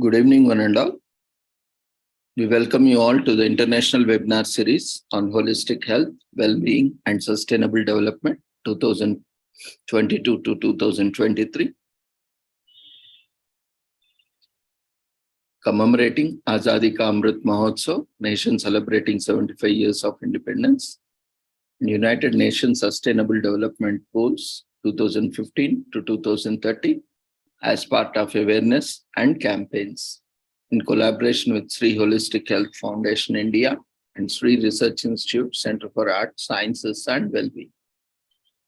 Good evening, one and all. We welcome you all to the international webinar series on holistic health, well-being, and sustainable development 2022 to 2023. Commemorating Azadi Ka Amrit Mahotsav, nation celebrating 75 years of independence, and United Nations Sustainable Development Goals 2015 to 2030 as part of awareness and campaigns in collaboration with Sri Holistic Health Foundation India and Sri Research Institute Center for Arts, Sciences and Wellbeing.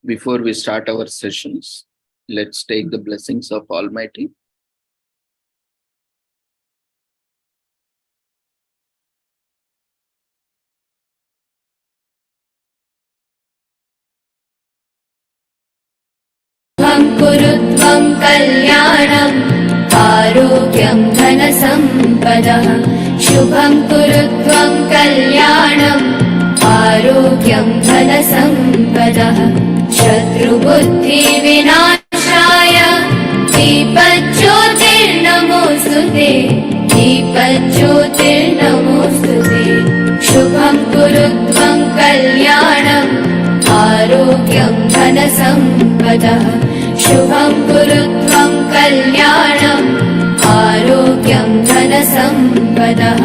Before we start our sessions, let's take the blessings of Almighty. कुरुत्वं कल्याणम् आरोग्यं धनसम्पदः शुभं कुरुत्वं कल्याणम् आरोग्यं धनसम्पदः शत्रुबुद्धिविनाशाय दीपज्योतिर्नमोऽस्तुते दीपज्योतिर्नमोऽस्तुते शुभं कुरुत्वं कल्याणम् आरोग्यं धनसम्पदः शुभं कुरुत्वं कल्याणम् आरोग्यं धनसम्पदः.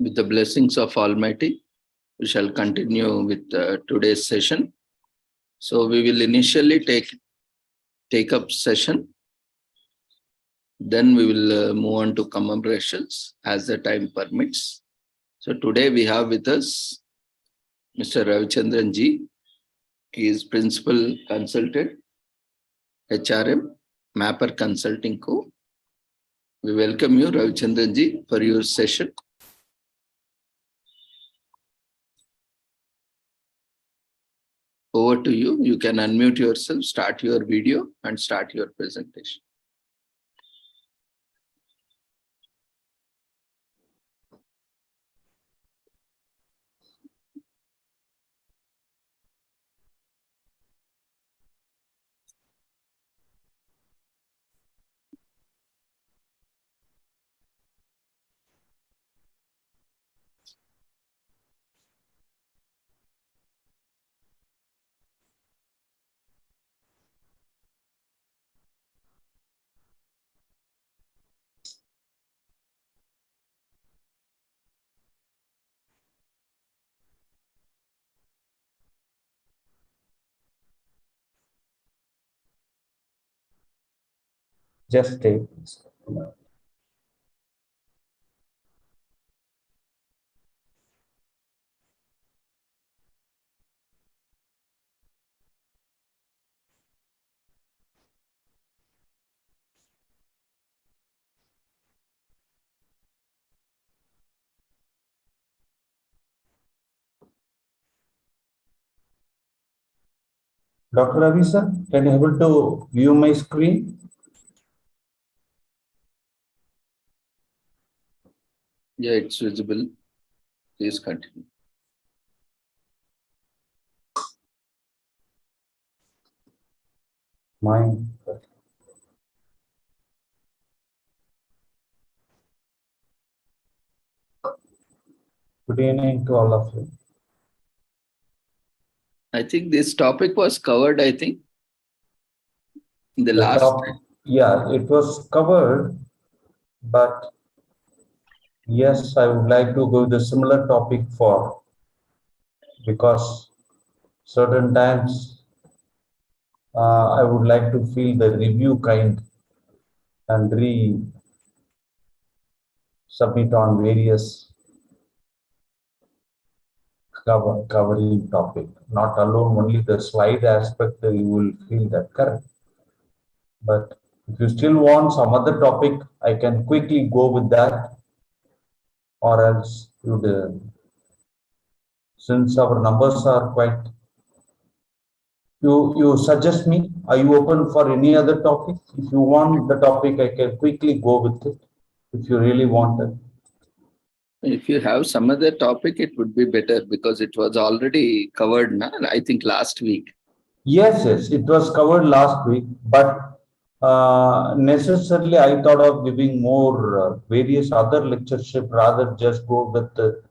With the blessings of Almighty, we shall continue with today's session. So we will initially take up session. Then we will move on to commemorations as the time permits. So today we have with us Mr. Ravichandran Ji. He is Principal Consultant, HRM, Mapper Consulting Co. We welcome you, Ravichandran Ji, for your session. Over to you. You can unmute yourself, start your video and start your presentation. Just take this. Dr. Ravi sir, can you able to view my screen? Yeah, it's visible. Please continue. Mine. Good evening to all of you. I think this topic was covered, in the last time. Yeah, it was covered, but yes, I would like to go the similar topic because certain times I would like to feel the review kind and submit on various covering topic, not alone only the slide aspect. You will feel that correct, but if you still want some other topic, I can quickly go with that, or else since our numbers are quite, you suggest me. Are you open for any other topic? If you want the topic, I can quickly go with it if you really want it. If you have some other topic, it would be better because it was already covered, I think last week. Yes, yes, it was covered last week, but necessarily I thought of giving more various other lectureship rather just go with the,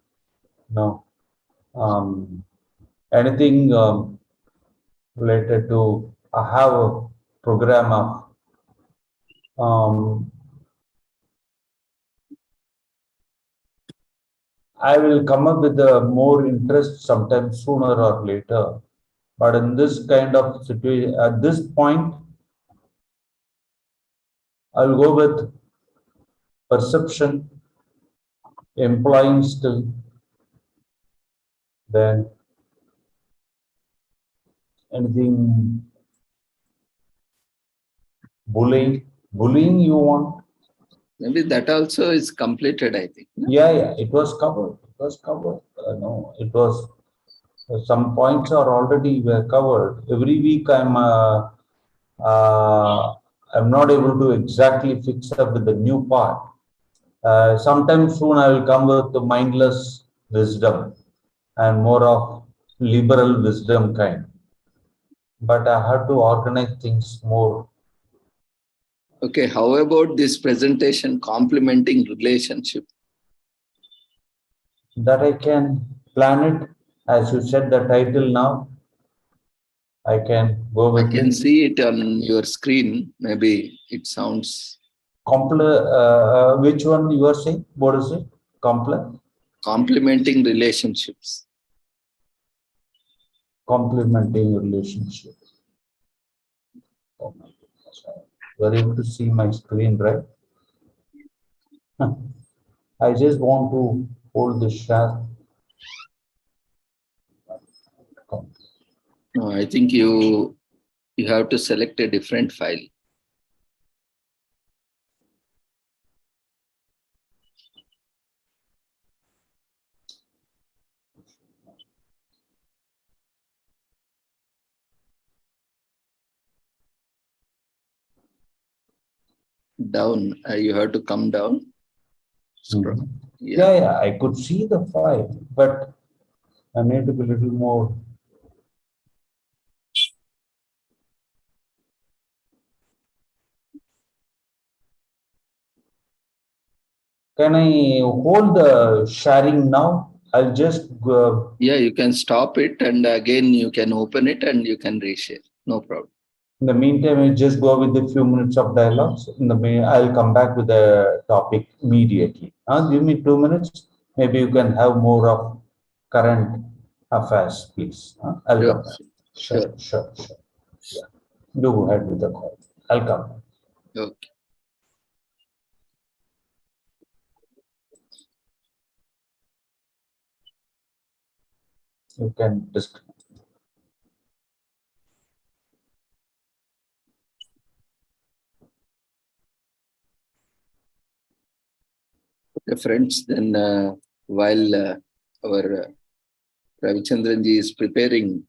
um, anything related to have a program of I will come up with a more interest sometime sooner or later. But in this kind of situation, at this point, I'll go with perception, employing skill, then anything bullying. Bullying you want? Maybe that also is completed, I think. Yeah, it was covered. It was covered. No, it was some points are already were covered. Every week I'm not able to exactly fix up with the new part. Sometime soon I will come with the mindless wisdom and more of liberal wisdom kind. But I have to organize things more. Okay, how about this presentation complementing relationship? That I can plan it, as you said the title now. I can go I with can it. see it on your screen. Maybe it sounds Which one you are saying? What is it? complementing relationships. Complementing relationship. Oh my goodness. You are able to see my screen, right? I just want to hold the share. No, I think you have to select a different file. Down, you have to come down. Scroll. Mhm. Yeah, I could see the file, but I need to be a little more. Can I hold the sharing now? I'll just Yeah, you can stop it and again you can open it and you can reshare. No problem. in the meantime, I just go with a few minutes of dialogues. In the I'll come back with the topic immediately. Give me 2 minutes. Maybe you can have more of current affairs, please. I'll Sure. come back. Sure. Yeah. Do go ahead with the call. I'll come back. Okay. You can disconnect. Okay, friends, then while our Ravichandranji is preparing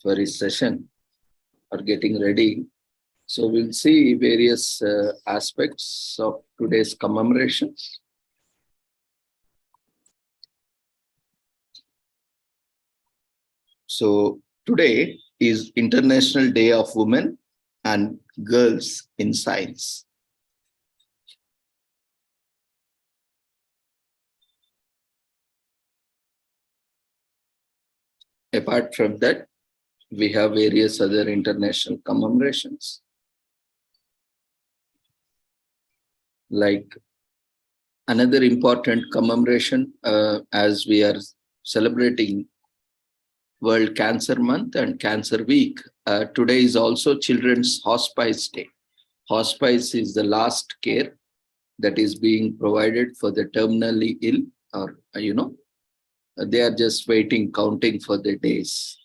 for his session or getting ready, so we'll see various aspects of today's commemorations. So today is International Day of Women and Girls in Science. Apart from that, we have various other international commemorations. Like another important commemoration as we are celebrating World Cancer Month and Cancer Week. Today is also Children's Hospice Day. Hospice is the last care that is being provided for the terminally ill, or they are just waiting, counting for the days.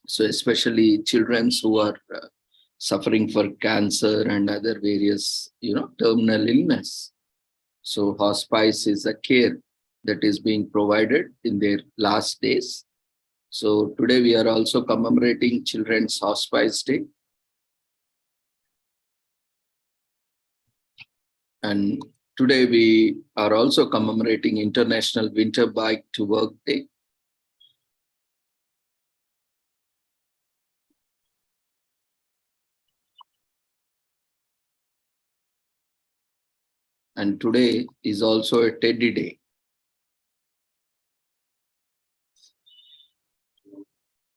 So especially children who are suffering for cancer and other various, terminal illness. So hospice is a care that is being provided in their last days. So today we are also commemorating Children's Hospice Day. And Today, we are also commemorating International Winter Bike to Work Day. And today is also a Teddy Day.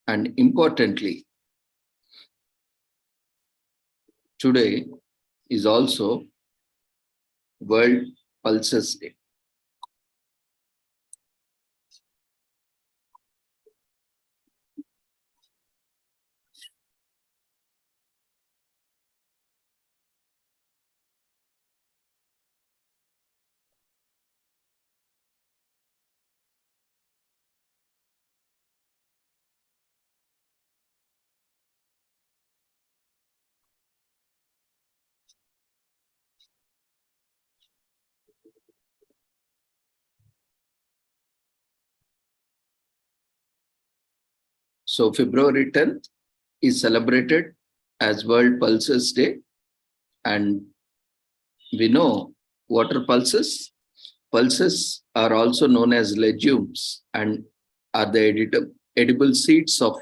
And importantly, today is also World Pulses Day. So February 10th is celebrated as World Pulses Day. And we know what are pulses. Pulses are also known as legumes and are the edible seeds of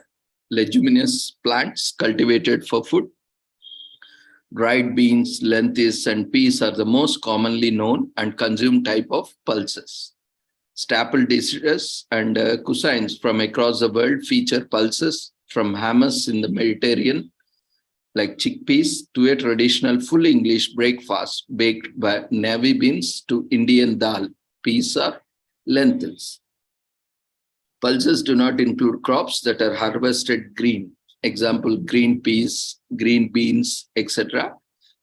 leguminous plants cultivated for food. Dried beans, lentils, and peas are the most commonly known and consumed type of pulses. Staple dishes and cuisines from across the world feature pulses, from hummus in the Mediterranean, like chickpeas, to a traditional full English breakfast baked by navy beans, to Indian dal, peas or lentils. Pulses do not include crops that are harvested green. Example, green peas, green beans, etc.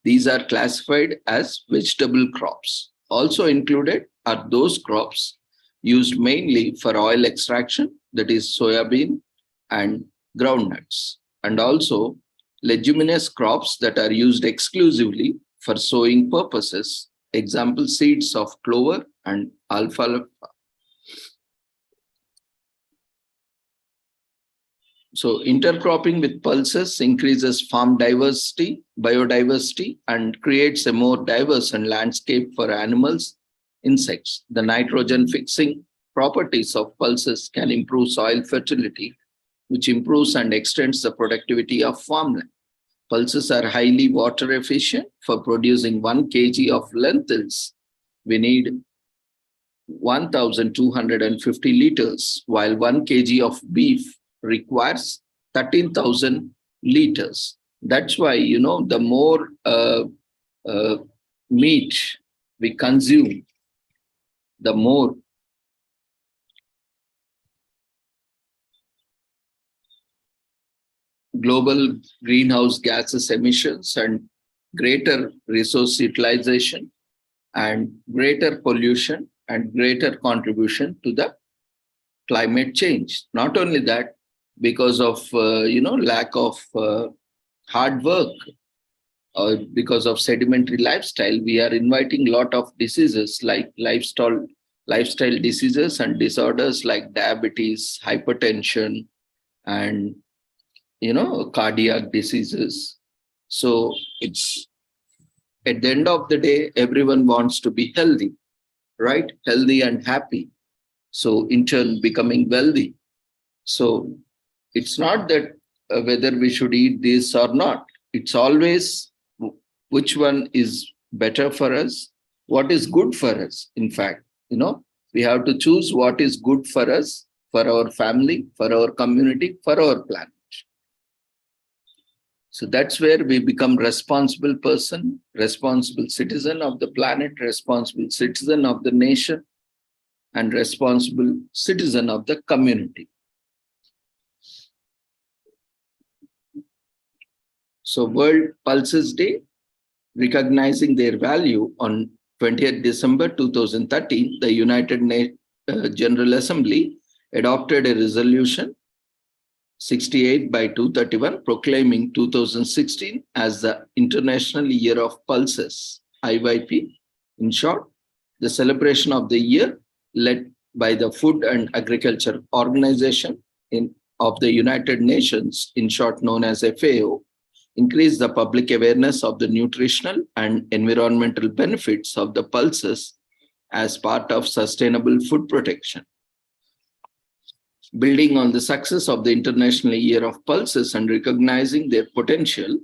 These are classified as vegetable crops. Also included are those crops used mainly for oil extraction, that is soybean and groundnuts, and also leguminous crops that are used exclusively for sowing purposes. Example, seeds of clover and alfalfa. So intercropping with pulses increases farm biodiversity, and creates a more diverse and landscape for animals, insects. The nitrogen fixing properties of pulses can improve soil fertility, which improves and extends the productivity of farmland. Pulses are highly water efficient. For producing 1 kg of lentils, we need 1,250 liters, while 1 kg of beef requires 13,000 liters. That's why, the more meat we consume, the more global greenhouse gases emissions and greater resource utilization and greater pollution and greater contribution to the climate change. Not only that, because of lack of hard work, or because of sedimentary lifestyle, we are inviting a lot of diseases like lifestyle diseases and disorders like diabetes, hypertension, and cardiac diseases. So it's, at the end of the day, everyone wants to be healthy, right? Healthy and happy. So in turn, becoming wealthy. So it's not that whether we should eat this or not. It's always which one is better for us, what is good for us. In fact, we have to choose what is good for us, for our family, for our community, for our planet. So that's where we become responsible person, responsible citizen of the planet, responsible citizen of the nation, and responsible citizen of the community. So World Pulses Day, recognizing their value, on 20th December 2013, the United General Assembly adopted a resolution 68 by 231 proclaiming 2016 as the International Year of Pulses, IYP. In short, the celebration of the year, led by the Food and Agriculture Organization of the United Nations, in short known as FAO, increase the public awareness of the nutritional and environmental benefits of the pulses as part of sustainable food protection. Building on the success of the International Year of Pulses and recognizing their potential,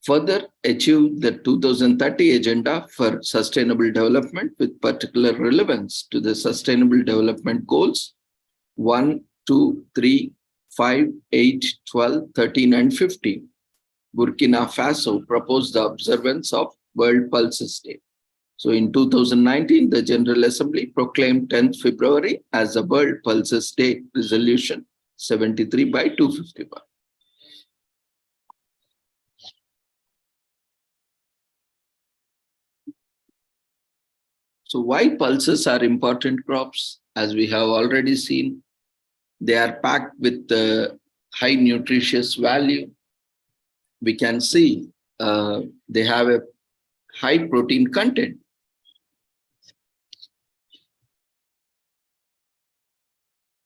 further achieve the 2030 Agenda for Sustainable Development with particular relevance to the Sustainable Development Goals 1, 2, 3, 5, 8, 12, 13, and 15. Burkina Faso proposed the observance of World Pulses Day. So in 2019, the General Assembly proclaimed 10th February as the World Pulses Day, Resolution 73 by 251. So why pulses are important crops? As we have already seen, they are packed with high nutritious value. We can see they have a high protein content.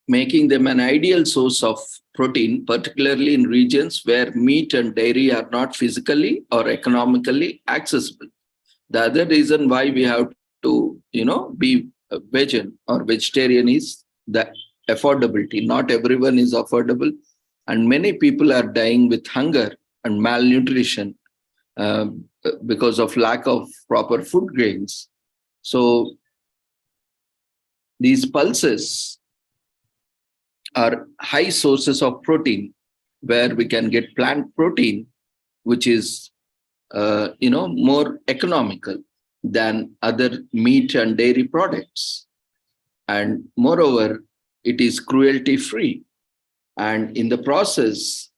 Making them an ideal source of protein, particularly in regions where meat and dairy are not physically or economically accessible. The other reason why we have to, be vegan or vegetarian is the affordability. Not everyone is affordable, and many people are dying with hunger and malnutrition because of lack of proper food grains. So these pulses are high sources of protein, where we can get plant protein, which is more economical than other meat and dairy products. And moreover, it is cruelty free. And in the process,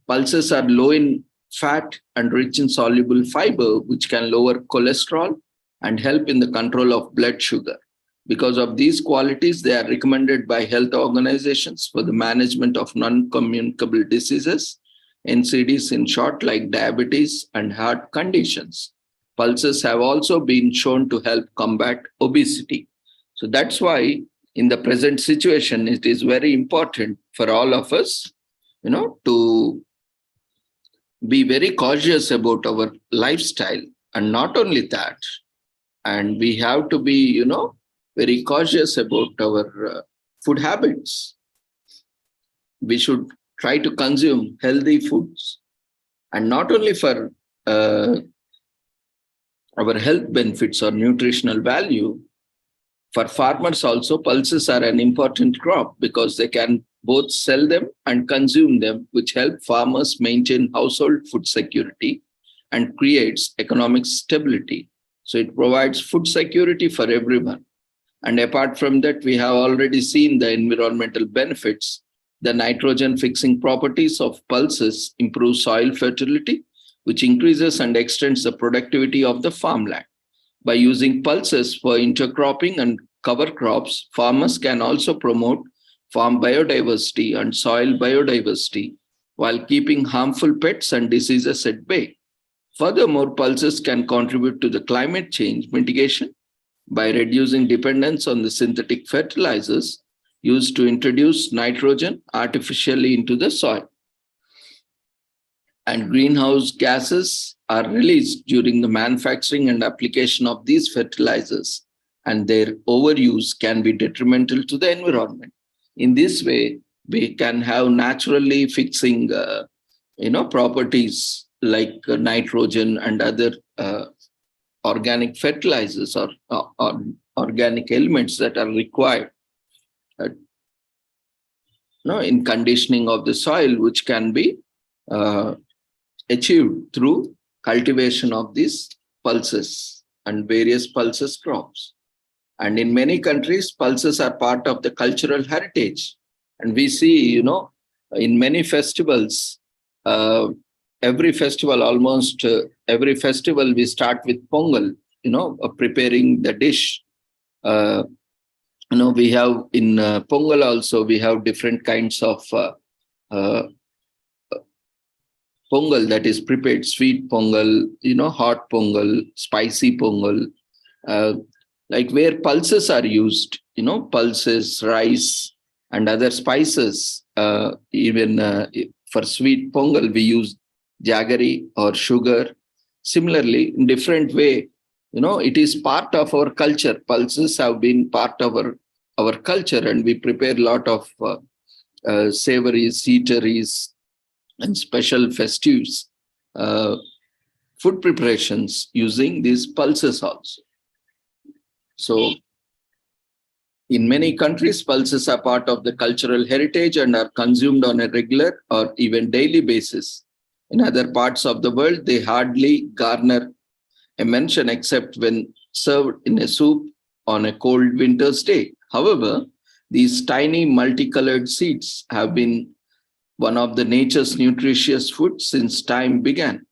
pulses are low in fat and rich in soluble fiber, which can lower cholesterol and help in the control of blood sugar. Because of these qualities, they are recommended by health organizations for the management of non-communicable diseases, NCDs in short, like diabetes and heart conditions. Pulses have also been shown to help combat obesity. So that's why in the present situation, it is very important for all of us, to be very cautious about our lifestyle. And not only that, and we have to be, very cautious about our food habits. We should try to consume healthy foods, and not only for our health benefits or nutritional value. For farmers also, pulses are an important crop because they can both sell them and consume them, which help farmers maintain household food security and creates economic stability. So it provides food security for everyone. And apart from that, we have already seen the environmental benefits. The nitrogen fixing properties of pulses improve soil fertility, which increases and extends the productivity of the farmland. By using pulses for intercropping and cover crops, farmers can also promote farm biodiversity and soil biodiversity while keeping harmful pests and diseases at bay. Furthermore, pulses can contribute to the climate change mitigation by reducing dependence on the synthetic fertilizers used to introduce nitrogen artificially into the soil. And greenhouse gases are released during the manufacturing and application of these fertilizers, and their overuse can be detrimental to the environment. In this way, we can have naturally fixing, properties like nitrogen and other organic fertilizers or organic elements that are required in conditioning of the soil, which can be achieved through cultivation of these pulses and various pulses crops. And in many countries, pulses are part of the cultural heritage. And we see, in many festivals, almost every festival, we start with Pongal, preparing the dish. We have in Pongal also, we have different kinds of Pongal that is prepared, sweet Pongal, hot Pongal, spicy Pongal, like where pulses are used, pulses, rice, and other spices, even For sweet pongal, we use jaggery or sugar. Similarly, in different way, it is part of our culture. Pulses have been part of our culture, and we prepare a lot of savories, eateries, and special festives food preparations using these pulses also. So in many countries, pulses are part of the cultural heritage and are consumed on a regular or even daily basis. In other parts of the world, they hardly garner a mention except when served in a soup on a cold winter's day. However, these tiny multicolored seeds have been one of the nature's nutritious foods since time began.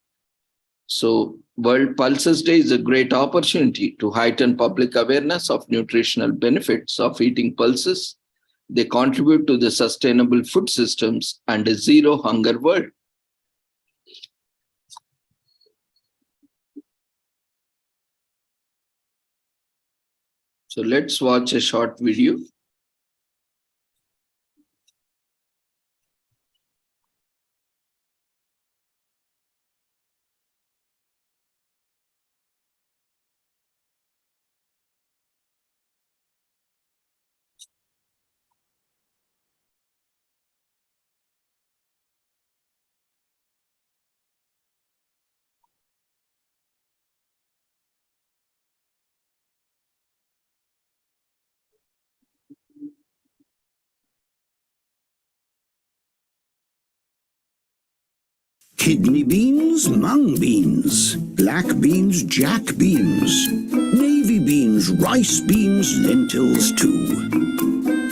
So World Pulses Day is a great opportunity to heighten public awareness of nutritional benefits of eating pulses. They contribute to the sustainable food systems and a zero hunger world. So let's watch a short video. Kidney beans, mung beans, black beans, jack beans, navy beans, rice beans, lentils too.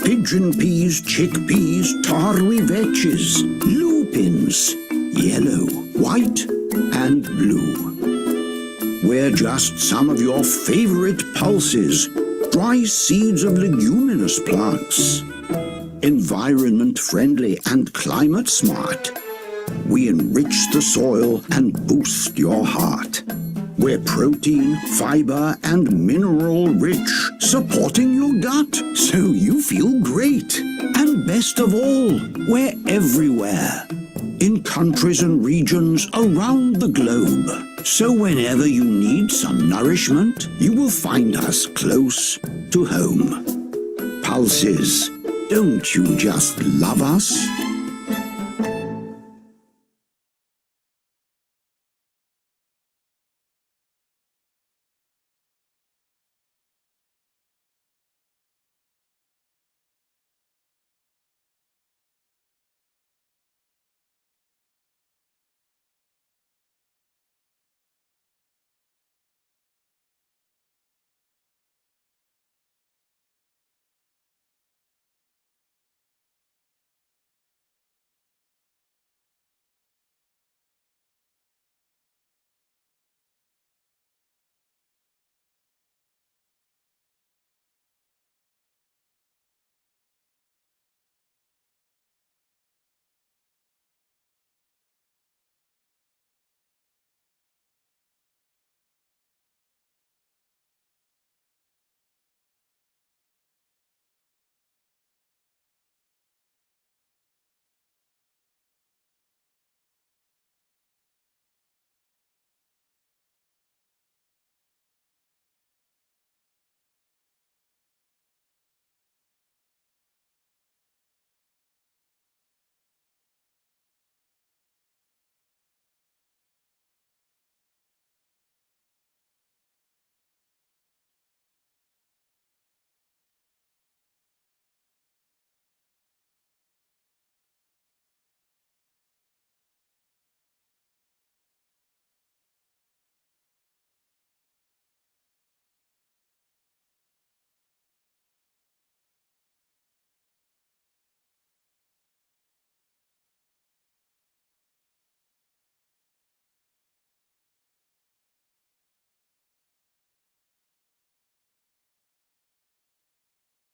Pigeon peas, chickpeas, tarwi vetches, lupins, yellow, white and blue. We're just some of your favorite pulses, dry seeds of leguminous plants. Environment friendly and climate smart. We enrich the soil and boost your heart. We're protein, fiber, and mineral rich, supporting your gut so you feel great. And best of all, we're everywhere, in countries and regions around the globe. So whenever you need some nourishment, you will find us close to home. Pulses, don't you just love us?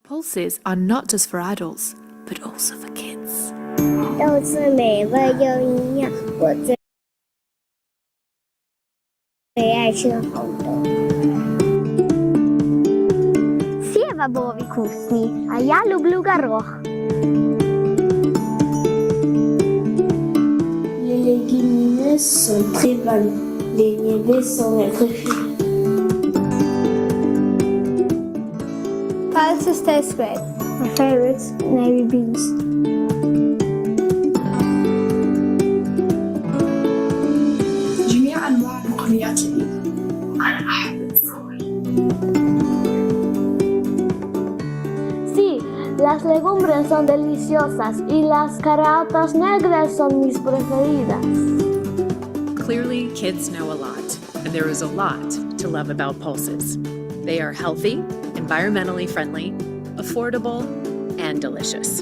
Pulses are not just for adults, but also for kids. 豆子美味又营养，我最爱吃红豆。Сева Бови вкусный, а я люблю горох. Soy Silvan de Nieve sobre Refugio. Pulses taste great. My favorites, navy beans. جميع أنواع البقوليات لي. أنا أحب الفول. Sí, las legumbres son deliciosas y las caraotas negras son mis preferidas. Clearly, kids know a lot, and there is a lot to love about pulses. They are healthy, environmentally friendly, affordable, and delicious.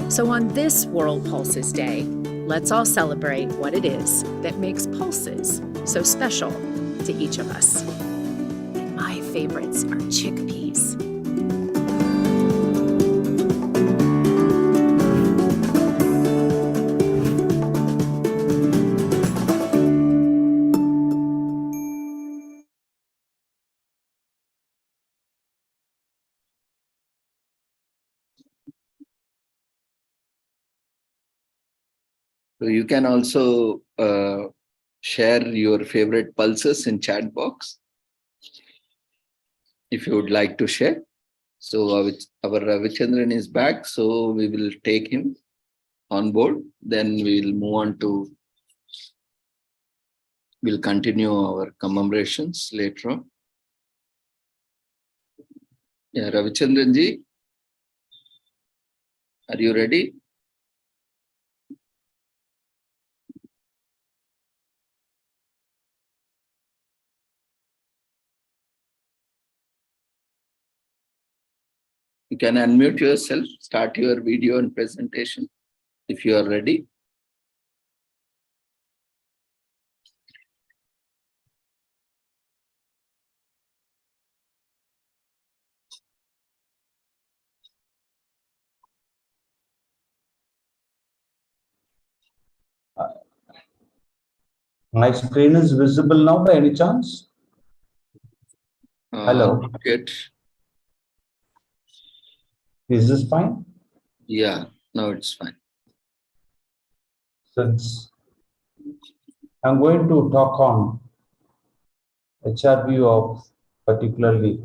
So on this World Pulses Day, let's all celebrate what it is that makes pulses so special to each of us. And my favorites are chickpeas. So you can also share your favorite pulses in chat box if you would like to share. So our Ravichandran is back, so we will take him on board. Then we will move on to, we'll continue our commemorations later on. Yeah, Ravichandran ji, are you ready? You can unmute yourself, start your video and presentation if you are ready. My screen is visible now by any chance? Hello. Good. Is this fine? Yeah, no, it's fine. Since I'm going to talk on HRV of particularly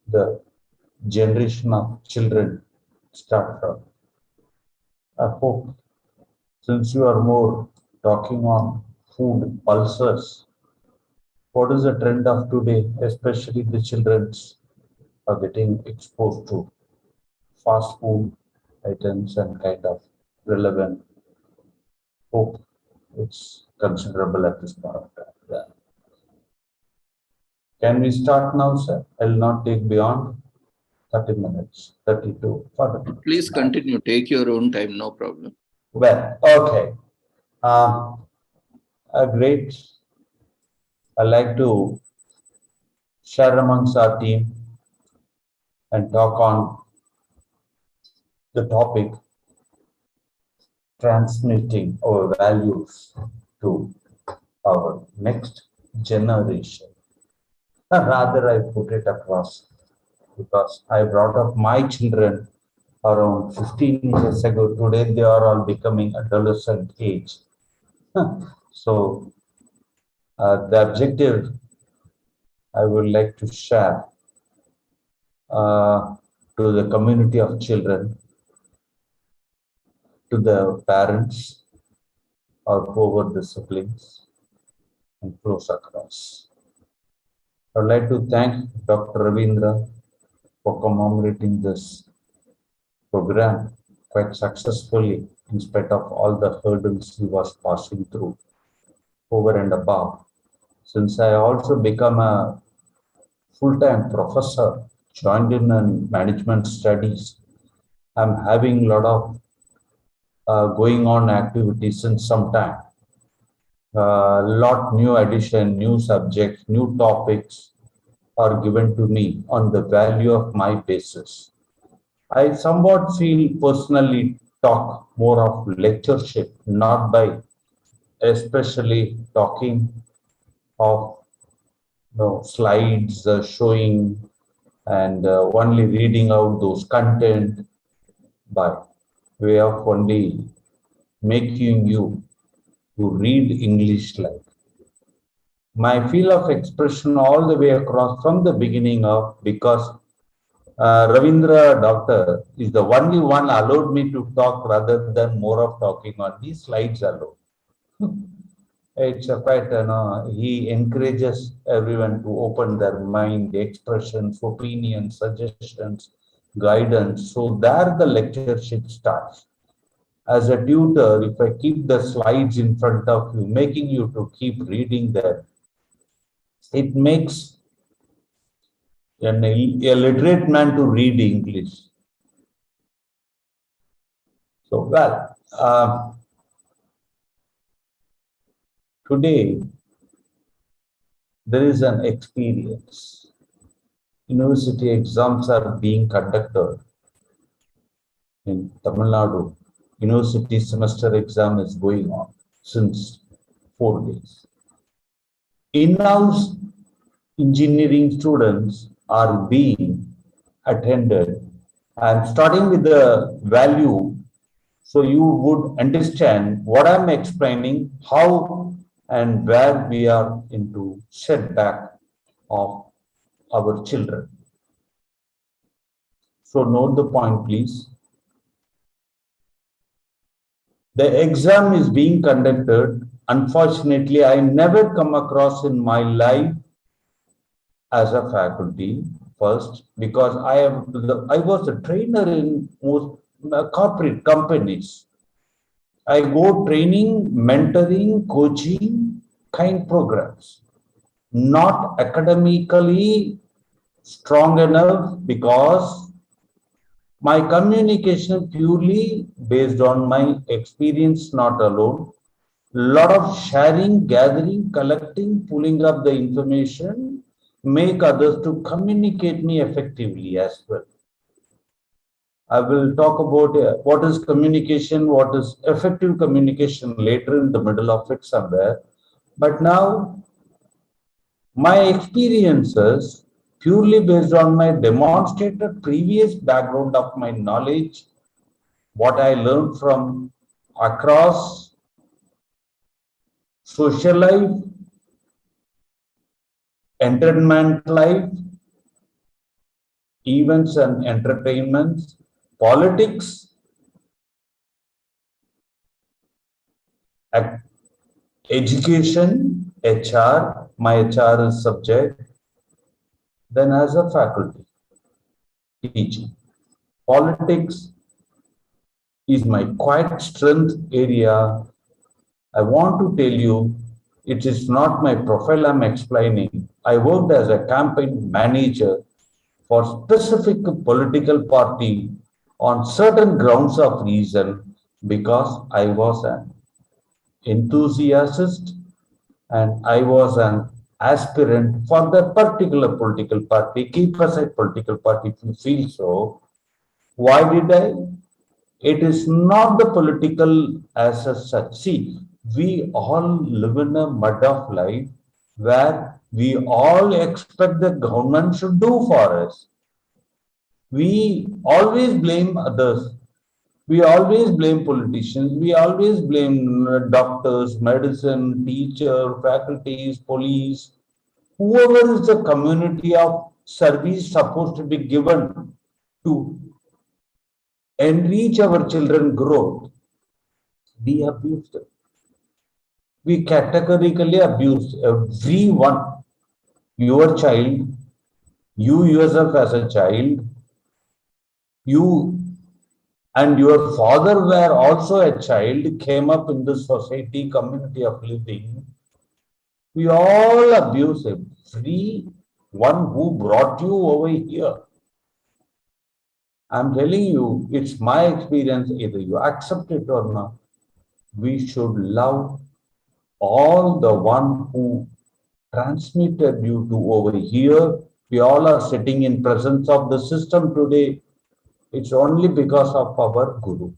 the generation of children start from. I hope since you are more talking on food pulses, what is the trend of today, especially the children are getting exposed to fast food items and kind of relevant. Hope it's considerable at this point of time. Yeah. Can we start now, sir? I'll not take beyond 30 minutes, 32, 40 minutes. Please continue, take your own time, no problem. Well, okay. A great, I like to share amongst our team and talk on the topic transmitting our values to our next generation. Rather, I put it across because I brought up my children around 15 years ago. Today, they are all becoming adolescent age. So, the objective I would like to share to the community of children, to the parents, or whoever the siblings, and flows across. I would like to thank Dr. Ravindra for commemorating this program quite successfully in spite of all the hurdles he was passing through over and above. Since I also become a full-time professor, joined in management studies, I'm having a lot of going on activities since some time. Lot new addition, new subjects, new topics are given to me on the value of my basis. I somewhat feel personally talk more of lectureship, not by especially talking of slides showing and only reading out those content by way of only making you to read English like. My field of expression all the way across from the beginning of, because Ravindra Doctor is the only one allowed me to talk rather than more of talking on these slides alone. It's a quite, he encourages everyone to open their mind, expressions, opinions, suggestions, guidance. So there the lectureship starts. As a tutor, if I keep the slides in front of you, making you to keep reading them, it makes a literate man to read English. So, well, today there is an experience. University exams are being conducted in Tamil Nadu. University semester exam is going on since 4 days. In-house engineering students are being attended. I'm starting with the value so you would understand what I'm explaining, how and where we are into setback of our children. So note the point, please. The exam is being conducted. Unfortunately, I never come across in my life as a faculty first, because I was a trainer in most corporate companies. I go training, mentoring, coaching kind programs, not academically strong enough, because my communication purely based on my experience, not alone. Lot of sharing, gathering, collecting, pulling up the information, make others to communicate me effectively as well. I will talk about what is communication, what is effective communication later in the middle of it somewhere. But now, my experiences, purely based on my demonstrated previous background of my knowledge, what I learned from across social life, entertainment life, events and entertainments, politics, education, HR, my HR is subject, then as a faculty, teaching. Politics is my quite strength area. I want to tell you, it is not my profile I'm explaining. I worked as a campaign manager for specific political party on certain grounds of reason, because I was an enthusiast and I was an aspirant for that particular political party. Keep aside political party if you feel so. Why did I? It is not the political as such. See, we all live in a mud of life where we all expect the government should do for us. We always blame others. We always blame politicians. We always blame doctors, medicine, teacher, faculties, police. Whoever is the community of service supposed to be given to enrich our children's growth, we abuse them. We categorically abuse everyone. Your child, you yourself as a child, you and your father were also a child, came up in this society, community of living. We all abuse everyone who brought you over here. I'm telling you, it's my experience, either you accept it or not. We should love all the one who transmitted you to over here. We all are sitting in presence of the system today. It's only because of our Guru.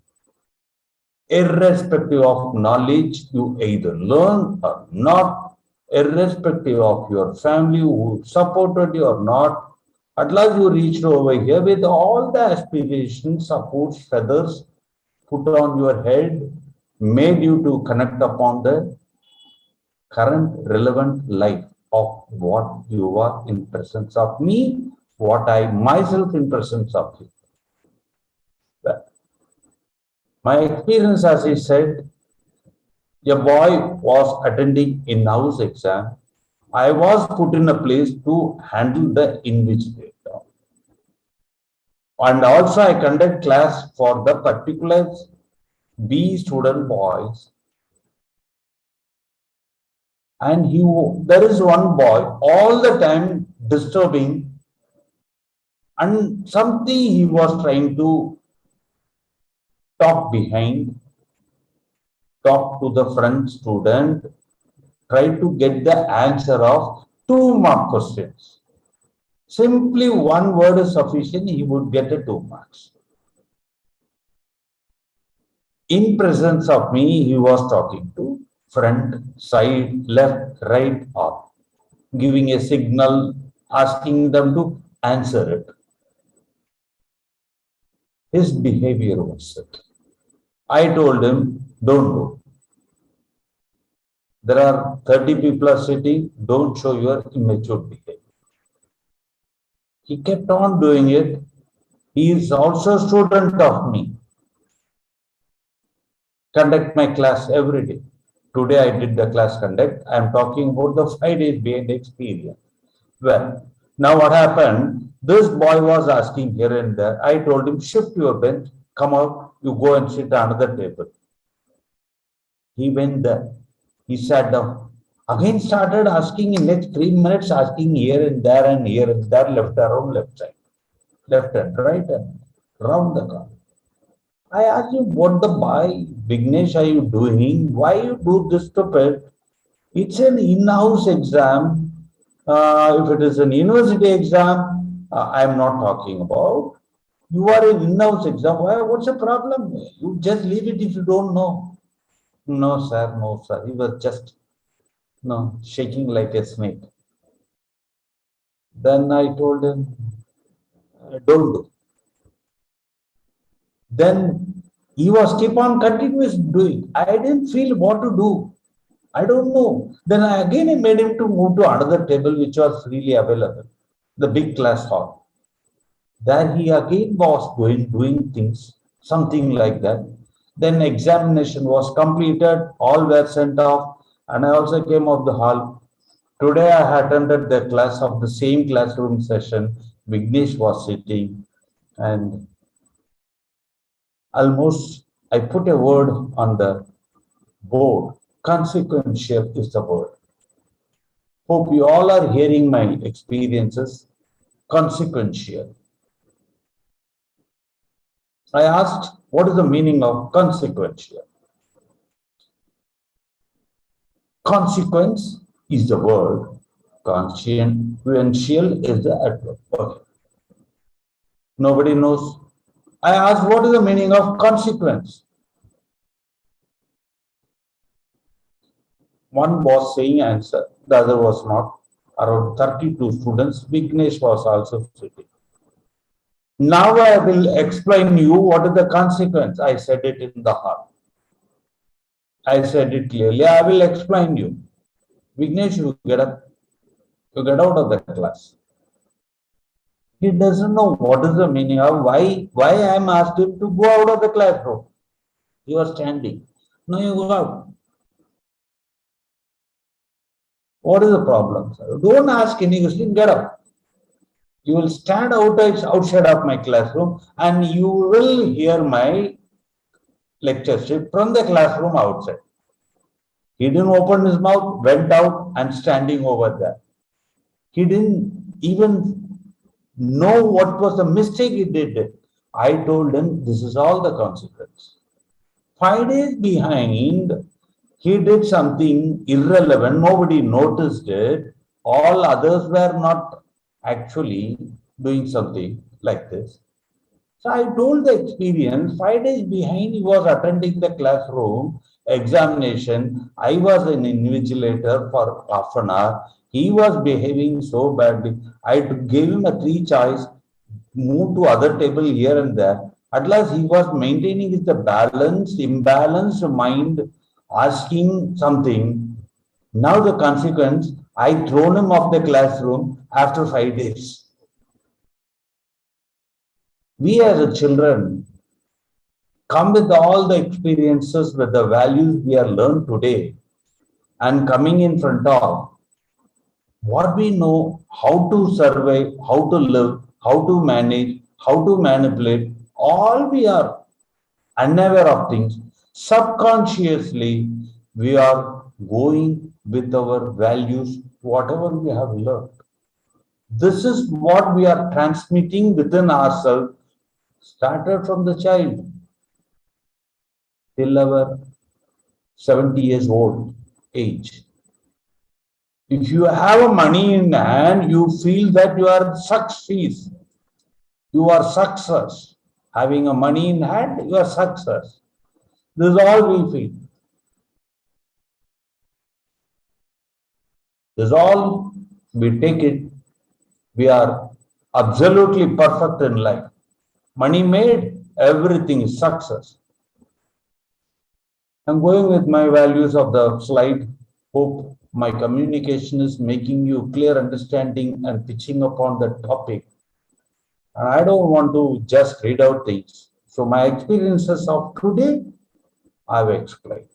Irrespective of knowledge, you either learn or not, irrespective of your family who supported you or not, at last you reached over here with all the aspirations, supports, feathers put on your head, made you to connect upon the current relevant life of what you are in presence of me, what I myself in presence of you. Well, my experience, as I said, a boy was attending in-house exam. I was put in a place to handle the invigilator. And also I conduct class for the particular B student boys. And there is one boy all the time disturbing, and something he was trying to talk behind, talk to the front student, try to get the answer of 2-mark questions. Simply one word is sufficient, he would get a 2 marks. In presence of me, he was talking to front, side, left, right, or giving a signal, asking them to answer it. His behavior was it. I told him, don't do. There are 30 people are sitting, don't show your immature behavior. He kept on doing it. He is also a student of me. Conduct my class every day. Today I did the class conduct. I am talking about the 5 days behind experience. Well, now what happened? This boy was asking here and there. I told him, shift your bench, come out, you go and sit at another table. He went there. He sat down. Again started asking in next 3 minutes, asking here and there and here and there, left around, left side, left and right and round the corner. I asked him, what the boy, Vignesh, are you doing? Why you do this stupid? It's an in-house exam. If it is an university exam, I am not talking about. You are an in-house exam. What's the problem? You just leave it if you don't know. No, sir, no, sir. He was just shaking like a snake. Then I told him, don't do. Then he was keep on continuously doing. I didn't feel what to do. I don't know. Then I again made him to move to another table which was freely available, the big class hall. There he again was doing things, something like that. Then examination was completed, all were sent off, and I also came off the hall. Today I attended the class of the same classroom session. Vignesh was sitting, and almost I put a word on the board. Consequential is the word. Hope you all are hearing my experiences. Consequential. I asked, what is the meaning of consequential? Consequence is the word. Consequential is the adverb. Okay. Nobody knows. I asked, what is the meaning of consequence? One was saying answer, the other was not. Around 32 students, Vignesh was also sitting. Now I will explain you what is the consequence. I said it in the hall. I said it clearly. I will explain you. Vignesh, you get up. You get out of the class. He doesn't know what is the meaning of why I am asked him to go out of the classroom. He was standing. No, you go out. What is the problem, sir? Don't ask any question, get up. You will stand outside of my classroom and you will hear my lectureship from the classroom outside. He didn't open his mouth, went out and standing over there. He didn't even know what was the mistake he did. I told him this is all the consequence. 5 days behind, he did something irrelevant. Nobody noticed it. All others were not actually doing something like this. So I told the experience. 5 days behind, he was attending the classroom examination. I was an invigilator for half an hour. He was behaving so badly. I gave him a 3 choice, move to other table here and there. At last, he was maintaining his imbalanced mind, asking something. Now the consequence, I thrown him off the classroom after 5 days. We as a children come with all the experiences, with the values we are learned today, and coming in front of what we know, how to survive, how to live, how to manage, how to manipulate, all we are unaware of things. Subconsciously, we are going with our values, whatever we have learned. This is what we are transmitting within ourselves, started from the child till our 70 years old age. If you have money in hand, you feel that you are success. You are success. Having a money in hand, you are success. This is all we feel. This is all we take it. We are absolutely perfect in life. Money made, everything is success. I'm going with my values of the slide. Hope my communication is making you clear understanding and pitching upon the topic. And I don't want to just read out things. So my experiences of today, I've explained.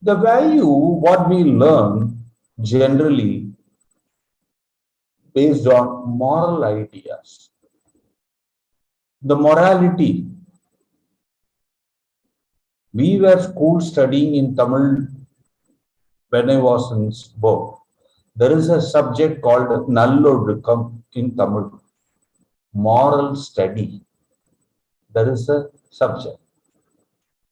The value, what we learn generally based on moral ideas. The morality. We were school studying in Tamil when I was in book. There is a subject called Nallodukam in Tamil. Moral study. There is a subject.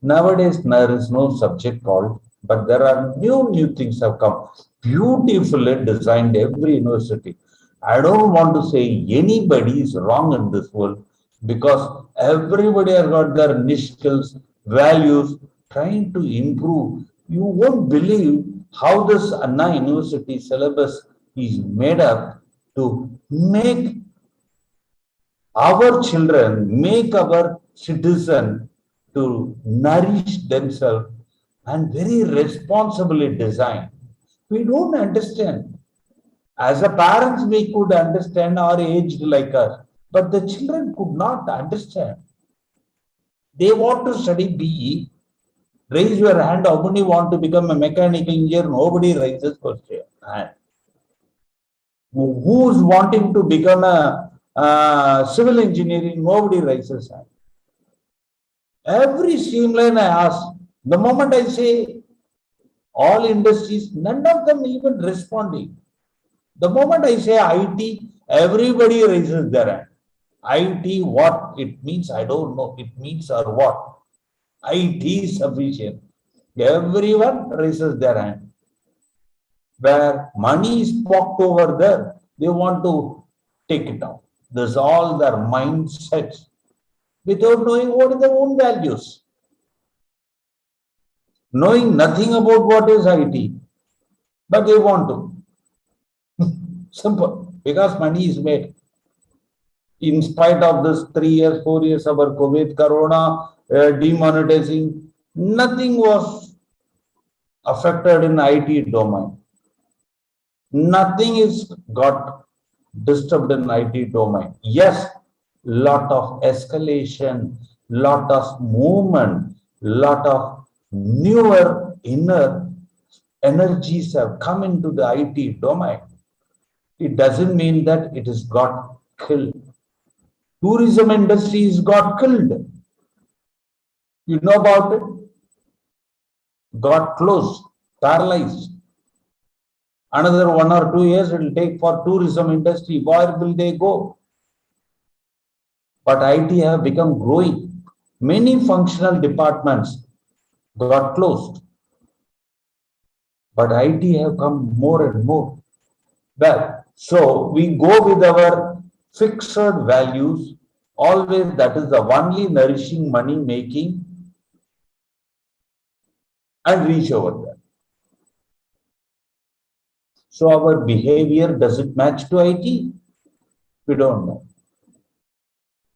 Nowadays, there is no subject called, but there are new things have come. Beautifully designed every university. I don't want to say anybody is wrong in this world because everybody has got their niche skills, values, trying to improve. You won't believe how this Anna University syllabus is made up to make our children, make our citizens to nourish themselves and very responsibly designed. We don't understand. As a parents, we could understand or aged like us, but the children could not understand. They want to study BE. Raise your hand. How many want to become a mechanical engineer? Nobody raises question. Who's wanting to become a civil engineering? Nobody raises hand. Every streamline I ask, the moment I say all industries, none of them even responding. The moment I say IT, everybody raises their hand. IT, what it means, I don't know. It means or what? IT is sufficient. Everyone raises their hand. Where money is pocked over there, they want to take it out. This is all their mindsets without knowing what are their own values. Knowing nothing about what is IT, but they want to. Simple, because money is made. In spite of this 3 years, 4 years of our COVID, Corona, demonetizing, nothing was affected in IT domain. Nothing is got disturbed in IT domain. Yes, lot of escalation, lot of movement, lot of newer inner energies have come into the IT domain. It doesn't mean that it is got killed. Tourism industry is got killed. You know about it? Got closed, paralyzed. Another 1 or 2 years it will take for tourism industry. Where will they go? But IT have become growing. Many functional departments got closed. But IT have come more and more. Well, so we go with our fixed values, always that is the only nourishing money making, and reach over there. So our behavior, does it match to IT? We don't know.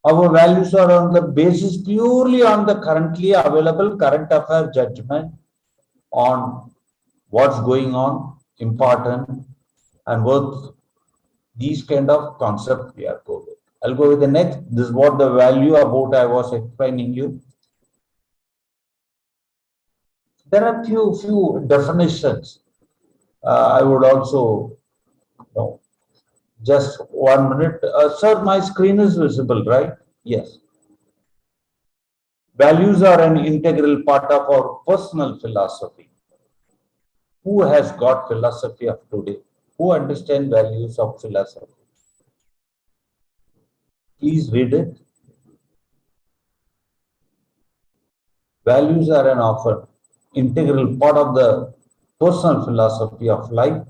Our values are on the basis purely on the currently available current affair judgment on what's going on, important, and worth. These kind of concepts we are going with. I'll go with the next. This is what the value about I was explaining you. There are few definitions. I would also, just 1 minute. Sir, my screen is visible, right? Yes. Values are an integral part of our personal philosophy. Who has got philosophy of today? Who understand values of philosophy? Please read it. Values are an often integral part of the personal philosophy of life,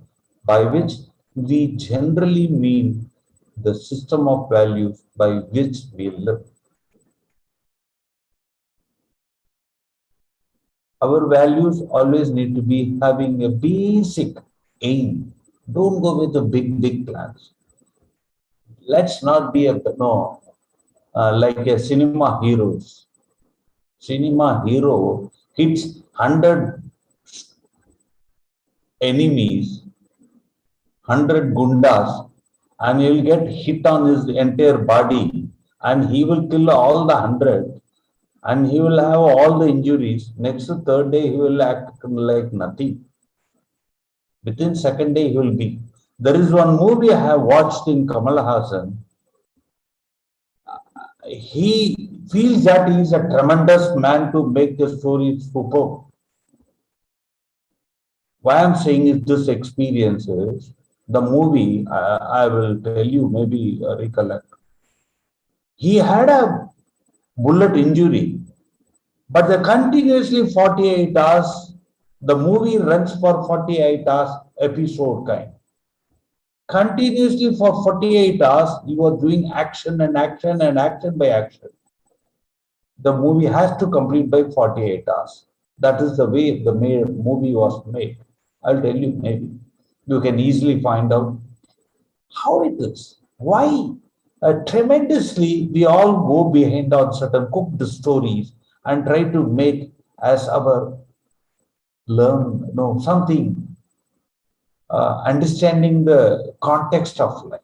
by which we generally mean the system of values by which we live. Our values always need to be having a basic aim. Don't go with the big plans. Let's not be like a cinema heroes. Cinema hero hits 100 enemies, 100 gundas, and he will get hit on his entire body, and he will kill all the 100, and he will have all the injuries. Next to third day, he will act like nothing. Within second day, he will be. There is one movie I have watched in Kamal Hassan. He feels that he is a tremendous man to make the story superb. Why I'm saying is this experience is the movie, I will tell you, maybe recollect. He had a bullet injury, but the continuously 48 hours, the movie runs for 48 hours episode kind. Continuously for 48 hours, he was doing action and action and action by action. The movie has to complete by 48 hours. That is the way the movie was made. I'll tell you, maybe you can easily find out how it is. Why? Tremendously, we all go behind on certain cooked stories and try to make as our learn, something, understanding the context of life.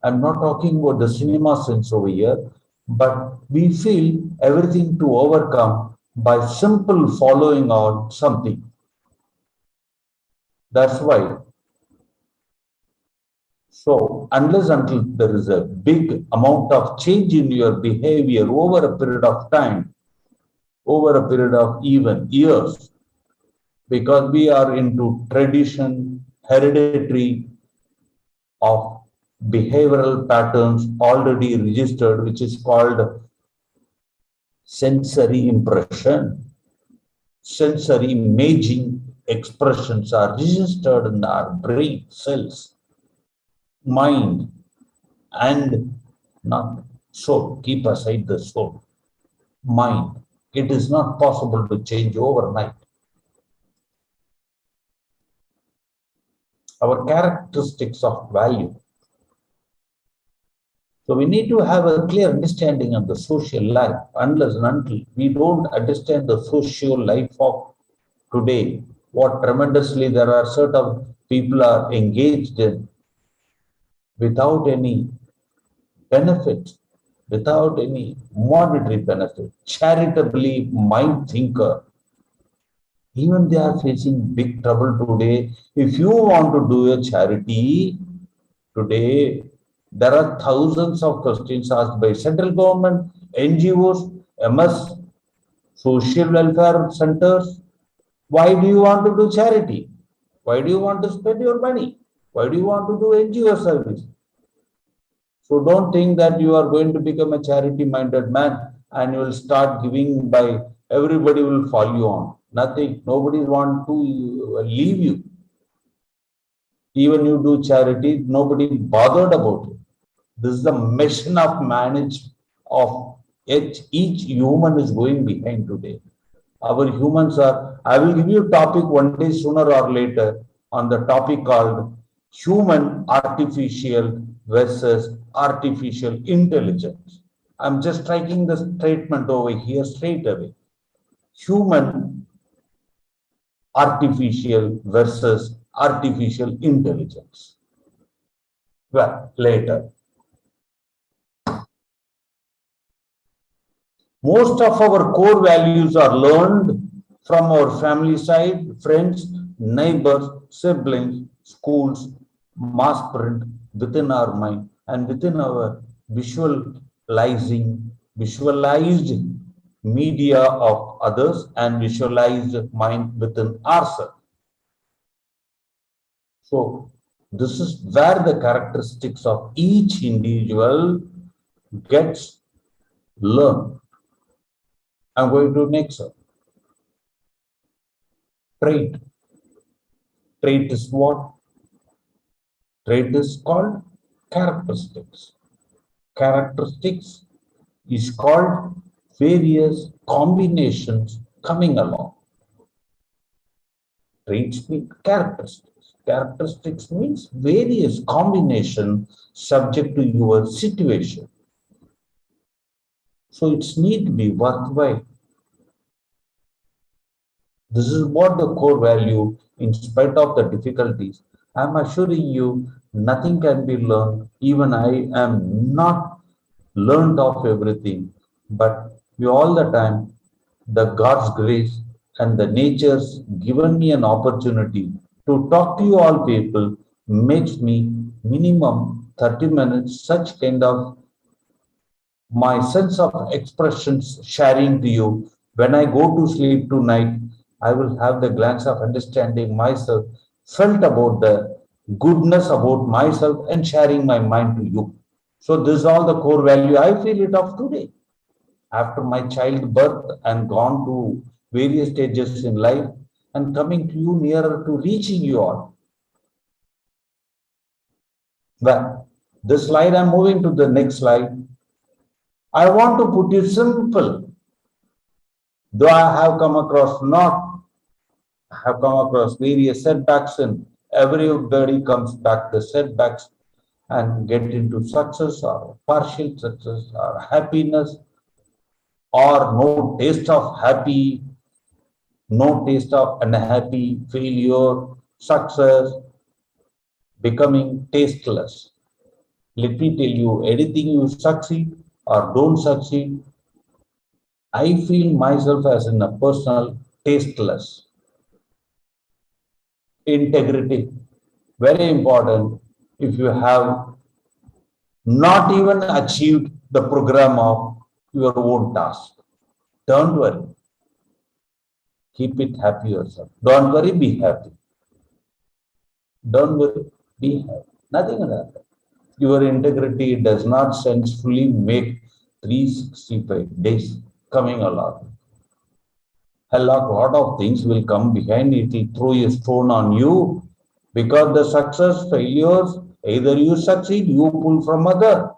I'm not talking about the cinema sense over here, but we feel everything to overcome by simple following on something. That's why. So unless until there is a big amount of change in your behavior over a period of time, over a period of even years, because we are into tradition, hereditary of behavioral patterns already registered, which is called sensory impression. Sensory imaging expressions are registered in our brain cells, mind, and not soul. Keep aside the soul, mind. It is not possible to change overnight. Our characteristics of value. So we need to have a clear understanding of the social life. Unless and until we don't understand the social life of today, what tremendously there are certain people are engaged in without any benefit, without any monetary benefit, charitably mind thinker. Even they are facing big trouble today. If you want to do a charity today, there are thousands of questions asked by central government, NGOs, MS, social welfare centers. Why do you want to do charity? Why do you want to spend your money? Why do you want to do NGO service? So don't think that you are going to become a charity-minded man and you will start giving by everybody will follow you on. Nothing. Nobody want to leave you. Even you do charity, nobody bothered about it. This is the mission of manage of each human is going behind today. Our humans are, I will give you a topic one day sooner or later on the topic called human artificial versus artificial intelligence. I'm just striking the statement over here straight away. Human artificial versus artificial intelligence. Well, later. Most of our core values are learned from our family side, friends, neighbors, siblings, schools, mass print within our mind and within our visualized media of others and visualized mind within ourselves. So this is where the characteristics of each individual gets learned. I'm going to next. Trait. Trait is what? Trait is called characteristics. Characteristics is called various combinations coming along. Traits mean characteristics. Characteristics means various combinations subject to your situation. So it's need to be worthwhile. This is what the core value, in spite of the difficulties. I'm assuring you, nothing can be learned. Even I am not learned of everything, but all the time, the God's grace and the nature's given me an opportunity to talk to you all people makes me minimum 30 minutes, such kind of my sense of expressions sharing to you. When I go to sleep tonight, I will have the glance of understanding myself, felt about the goodness about myself and sharing my mind to you. So this is all the core value. I feel it of today. After my childbirth and gone to various stages in life and coming to you nearer to reaching you all. Well, this slide, I'm moving to the next slide. I want to put it simple. Though I have come across various setbacks, and everybody comes back the setbacks and get into success or partial success or happiness or no taste of happy, no taste of unhappy, failure, success, becoming tasteless. Let me tell you, anything you succeed or don't succeed, I feel myself as in a personal tasteless. Integrity, very important. If you have not even achieved the program of your own task, don't worry. Keep it happy yourself. Don't worry, be happy. Don't worry, be happy. Nothing will happen. Your integrity does not sensibly make 365 days coming along. A lot of things will come behind it, will throw a stone on you because the success, failures, either you succeed, you pull from other.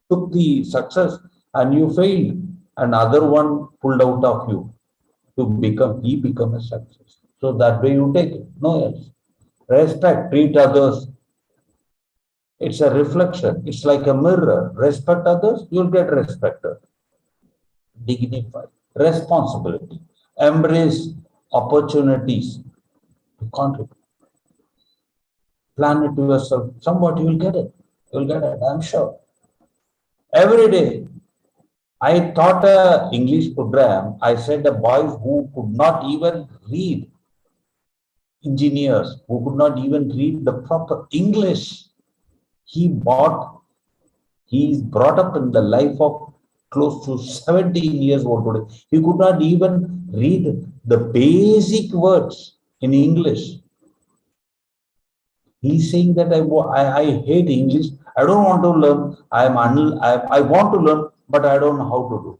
Took the success and you failed, another one pulled out of you to become a success. So that way you take it, no else. Respect, treat others. It's a reflection. It's like a mirror. Respect others, you'll get respected. Dignified. Responsibility. Embrace opportunities to contribute. Plan it to yourself. Somebody will get it. You'll get it, I'm sure. Every day, I taught an English program. I said the boys who could not even read, engineers who could not even read the proper English, he is brought up in the life of close to 17 years old today. He could not even read the basic words in English. He's saying that I hate English. I don't want to learn. I want to learn, but I don't know how to do.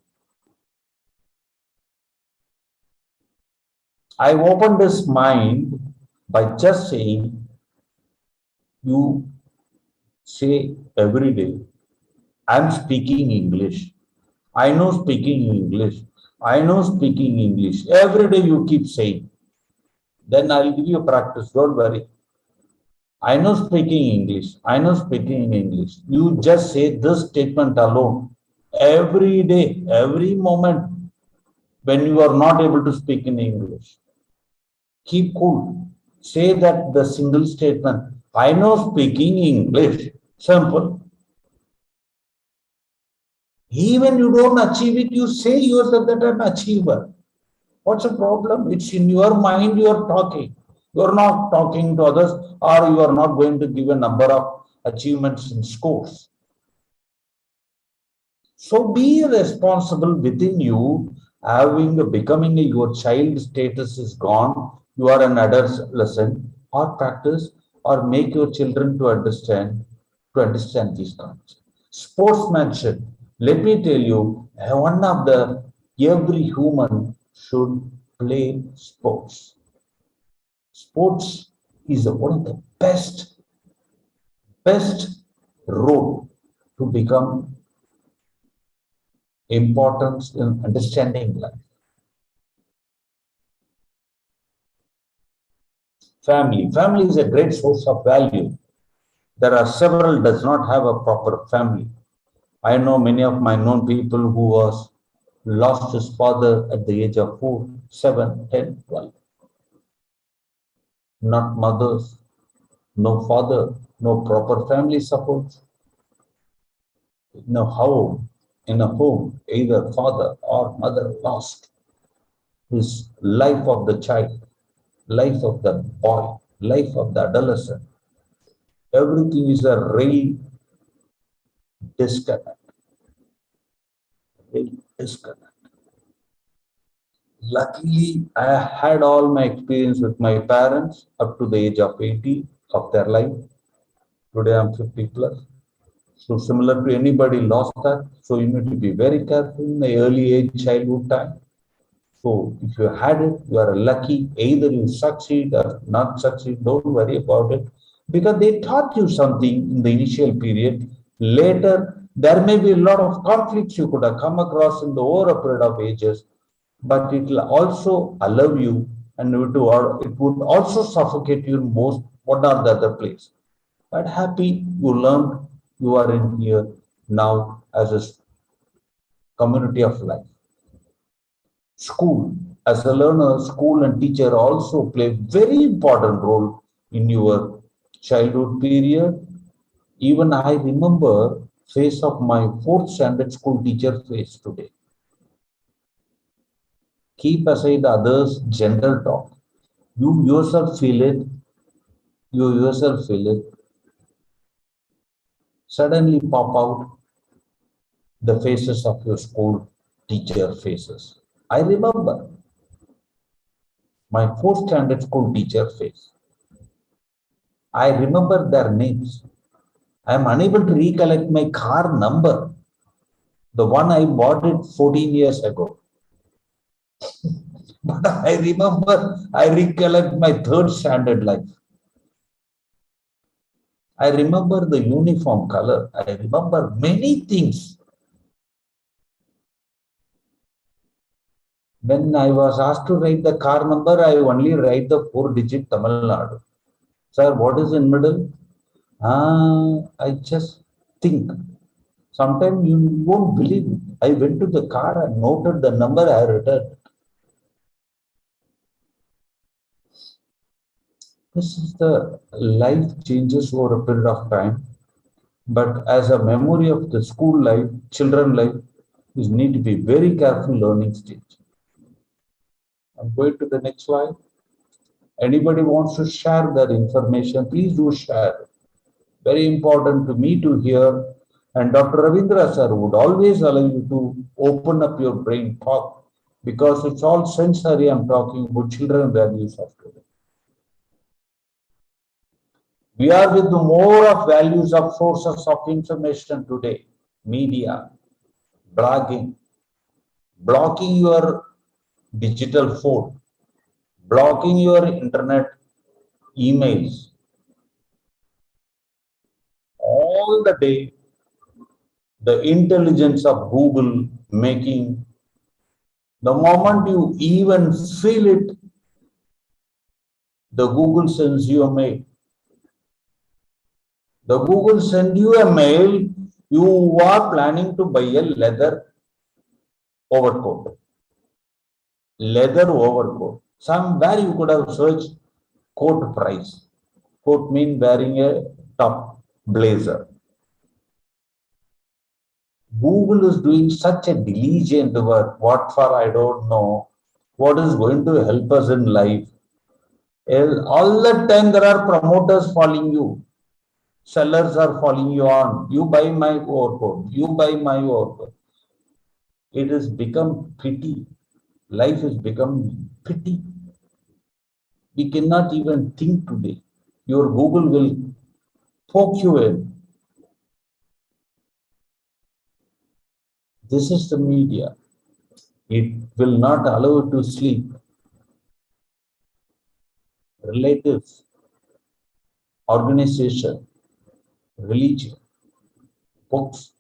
I opened his mind by just saying, you say every day, I'm speaking English. I know speaking English. I know speaking English. Every day you keep saying. Then I'll give you a practice. Don't worry. I know speaking English. I know speaking English. You just say this statement alone. Every day, every moment when you are not able to speak in English. Keep cool. Say that the single statement, I know speaking English. Simple. Even you don't achieve it, you say yourself that I'm an achiever. What's the problem? It's in your mind you are talking. You are not talking to others, or you are not going to give a number of achievements and scores. So be responsible within you, becoming your child status is gone, you are an adolescent, or practice or make your children to understand these concepts. Sportsmanship. Let me tell you, every human should play sports. Sports is one of the best road to become importance in understanding life. Family is a great source of value. There are several does not have a proper family. I know many of my known people who was lost his father at the age of 4, 7, 10, 12. Not mothers, no father, no proper family support. No how in a home, either father or mother lost his life of the child, life of the boy, life of the adolescent. Everything is a real disconnect. Luckily, I had all my experience with my parents up to the age of 80 of their life. Today I'm 50 plus. So similar to anybody lost that. So you need to be very careful in the early age childhood time. So if you had it, you are lucky. Either you succeed or not succeed. Don't worry about it. Because they taught you something in the initial period. Later, there may be a lot of conflicts you could have come across in the over a period of ages. But it will also allow you, and it would also suffocate you in most one or the other place. But happy you learned, you are in here now as a community of life. School, as a learner, school and teacher also play very important role in your childhood period. Even I remember face of my 4th standard school teacher face today. Keep aside others' general talk. You yourself feel it. Suddenly pop out the faces of your school teacher faces. I remember my 4th standard school teacher face. I remember their names. I am unable to recollect my car number, the one I bought it 14 years ago. But I recollect my 3rd standard life. I remember the uniform color. I remember many things. When I was asked to write the car number, I only write the 4-digit Tamil Nadu. Sir, what is in middle? I just think. Sometimes you won't believe it. I went to the car and noted the number I returned. This is the life changes over a period of time. But as a memory of the school life, children life, you need to be very careful learning stage. I'm going to the next slide. Anybody wants to share that information, please do share. Very important to me to hear. And Dr. Ravindra sir would always allow you to open up your brain talk, because it's all sensory. I'm talking about children values of today. We are with the more of values of sources of information today. Media, blogging, blocking your digital phone, blocking your internet emails. All the day, the intelligence of Google making, the moment you even feel it, the Google sends you a mail. The Google send you a mail, you are planning to buy a leather overcoat. Leather overcoat. Somewhere you could have searched coat price. Coat mean wearing a top blazer. Google is doing such a diligent work. What for, I don't know. What is going to help us in life? All the time there are promoters following you. Sellers are following you on. You buy my overcoat. You buy my overcoat. It has become pity. Life has become pity. We cannot even think today. Your Google will poke you in. This is the media. It will not allow you to sleep. Relatives, organization, religion, books.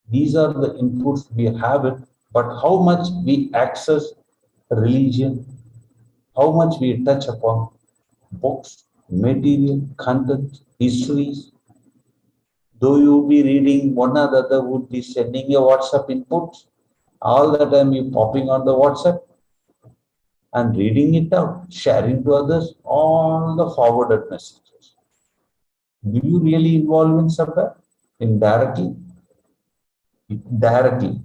These are the inputs we have it, but how much we access religion, how much we touch upon books, material, content, histories. Though you be reading, one or the other would be sending a WhatsApp input. All the time you popping on the WhatsApp and reading it out, sharing to others, all the forwarded messages. Do you really involve in somewhere? Indirectly? Directly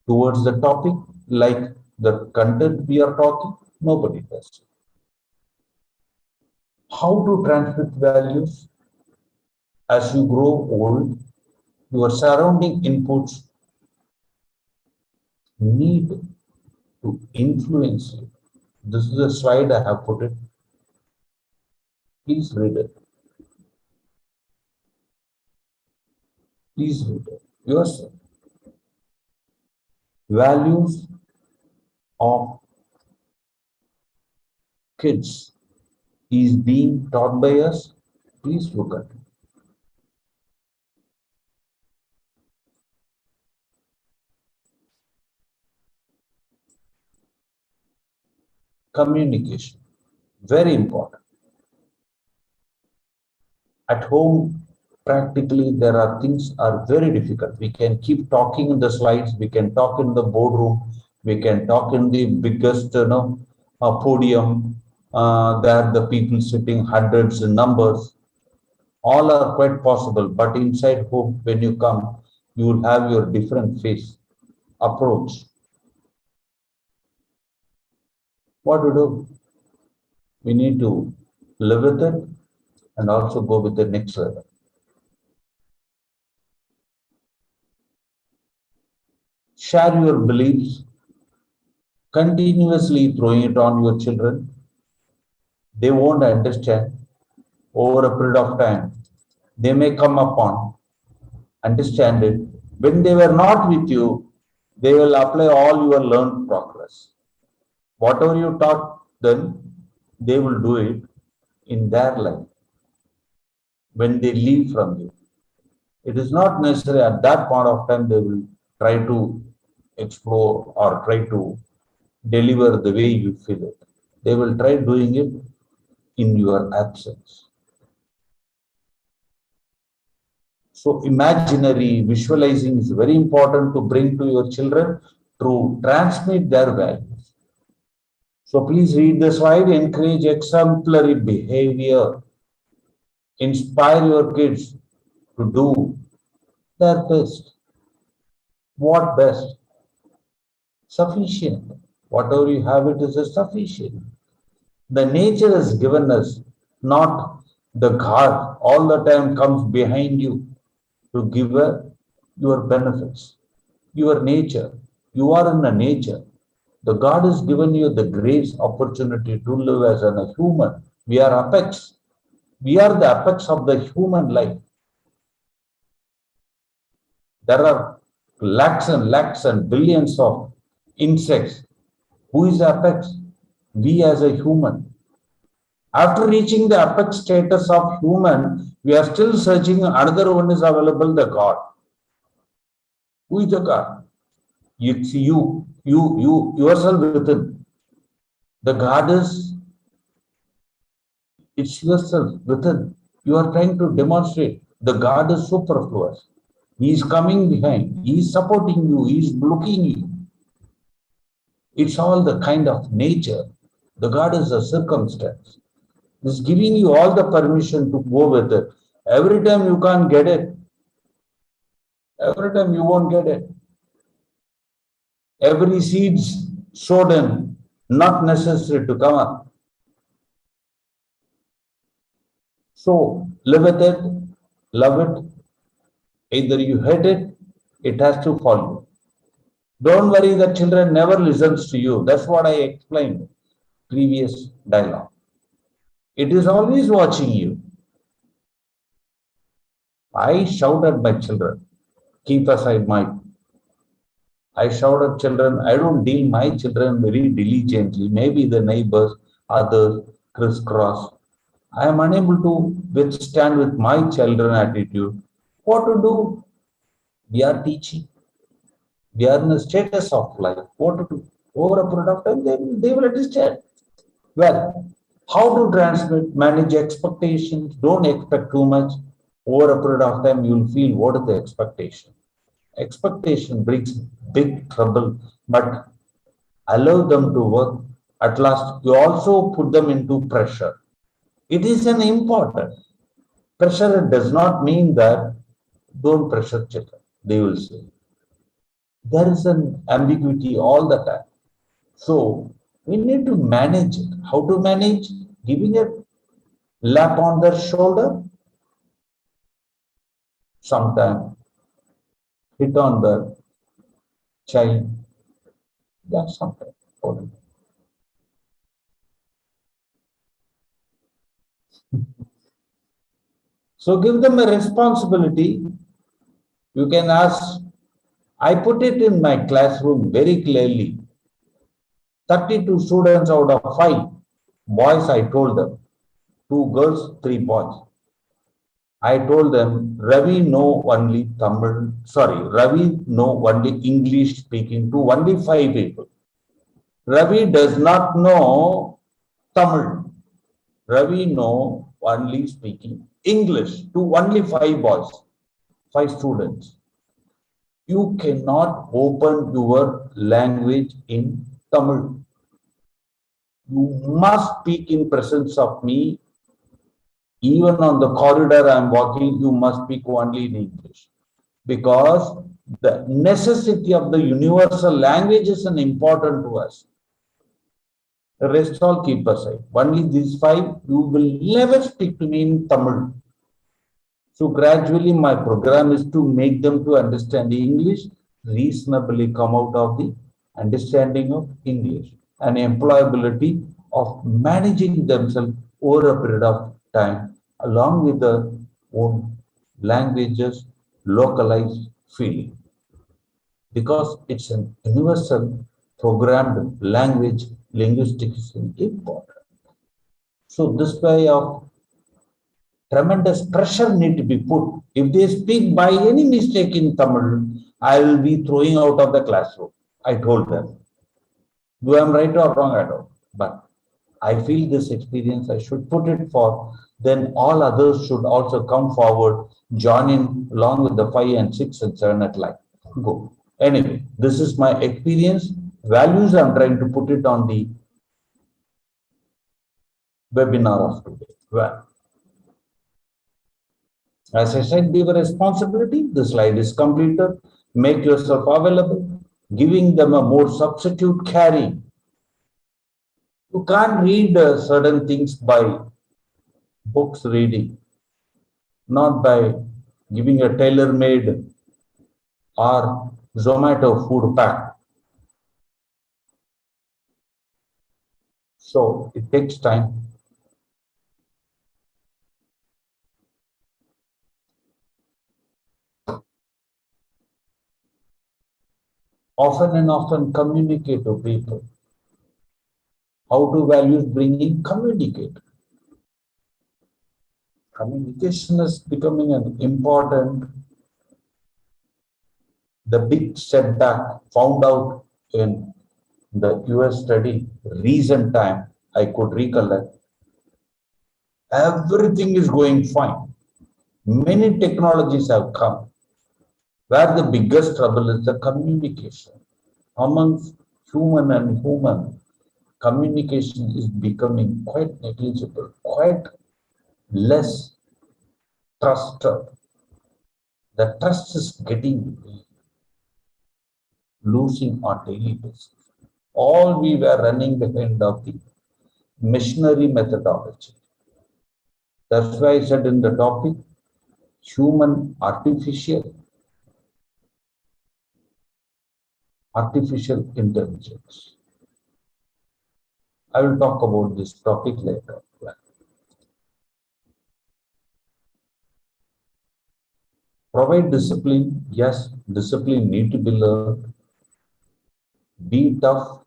towards the topic, like the content we are talking, nobody does. How to transmit values? As you grow old, your surrounding inputs need to influence you. This is a slide I have put it. Please read it. Please read it yourself. Values of kids is being taught by us. Please look at it. Communication, very important. At home, practically there are things are very difficult. We can keep talking in the slides, we can talk in the boardroom, we can talk in the biggest podium, there the people sitting hundreds in numbers. All are quite possible, but inside home, when you come, you will have your different face, approach. What to do? We need to live with it and also go with the next level. Share your beliefs, continuously throwing it on your children. They won't understand. Over a period of time, they may come upon, understand it. When they were not with you, they will apply all your learned progress. Whatever you taught them, they will do it in their life when they leave from you. It is not necessary at that point of time they will try to explore or try to deliver the way you feel it. They will try doing it in your absence. So imaginary visualizing is very important to bring to your children to transmit their values. So please read the slide. Encourage exemplary behavior. Inspire your kids to do their best. What best? Sufficient. Whatever you have, it is sufficient. The nature has given us, not the God all the time comes behind you to give your benefits. Your nature. You are in a nature. The God has given you the grace, opportunity to live as a human. We are apex. We are the apex of the human life. There are lakhs and billions of insects. Who is the apex? We as a human. After reaching the apex status of human, we are still searching. Another one is available, the God. Who is the God? It's you yourself within. The God is, it's yourself within. You are trying to demonstrate. The God is superfluous. He is coming behind. He is supporting you. He is blocking you. It's all the kind of nature. The God is a circumstance. It's giving you all the permission to go with it. Every time you can't get it. Every time you won't get it. Every seeds sowed in, not necessary to come up. So live with it, love it. Either you hate it, it has to follow. Don't worry, the children never listens to you. That's what I explained previous dialogue. It is always watching you. I shout at my children, keep aside my. I shout at children. I don't deal my children very diligently. Maybe the neighbors, others, crisscross. I am unable to withstand with my children attitude. What to do? We are teaching. We are in a status of life. What to do? Over a period of time, they will understand. Well, how to transmit, manage expectations. Don't expect too much. Over a period of time, you'll feel what is the expectation. Expectation brings big trouble, but allow them to work. At last, you also put them into pressure. It is an important. Pressure does not mean that don't pressure children, they will say. There is an ambiguity all the time. So we need to manage it. How to manage? Giving a lap on their shoulder, sometimes hit on the child. Yeah, sometimes. So give them a responsibility. You can ask, I put it in my classroom very clearly. 32 students out of 5 boys, I told them. 2 girls, 3 boys. I told them, Ravi know only Ravi know only English speaking to only 5 people. Ravi does not know Tamil. Ravi know only speaking English to only 5 boys, 5 students. You cannot open your language in Tamil. You must speak in presence of me. Even on the corridor I am walking, you must speak only in English. Because the necessity of the universal language is an important to us. The rest all keep aside. Only these 5, you will never speak to me in Tamil. So gradually my program is to make them to understand English, reasonably come out of the understanding of English and employability of managing themselves over a period of time along with their own languages, localized feeling. Because it's an universal programmed language, linguistics is important. So this way of tremendous pressure need to be put. If they speak by any mistake in Tamil, I will be throwing out of the classroom. I told them. Do I am right or wrong? I don't. But I feel this experience, I should put it for, then all others should also come forward, join in along with the 5 and 6 and 7 at life. Go. Anyway, this is my experience. Values, I'm trying to put it on the webinar of today. Well, as I said, give a responsibility. The slide is completed. Make yourself available. Giving them a more substitute carry. You can't read certain things by books reading, not by giving a tailor-made or Zomato food pack. So it takes time. Often and often communicate to people. How to values bringing communicate. Communication is becoming an important, the big setback found out in the US study recent time, I could recollect. Everything is going fine. Many technologies have come. Where the biggest trouble is the communication among human and human communication is becoming quite negligible, quite less trusted. The trust is getting losing on daily basis. All we were running behind of the machinery methodology. That's why I said in the topic, human artificial intelligence. I will talk about this topic later. Provide discipline. Yes, discipline need to be learned. Be tough.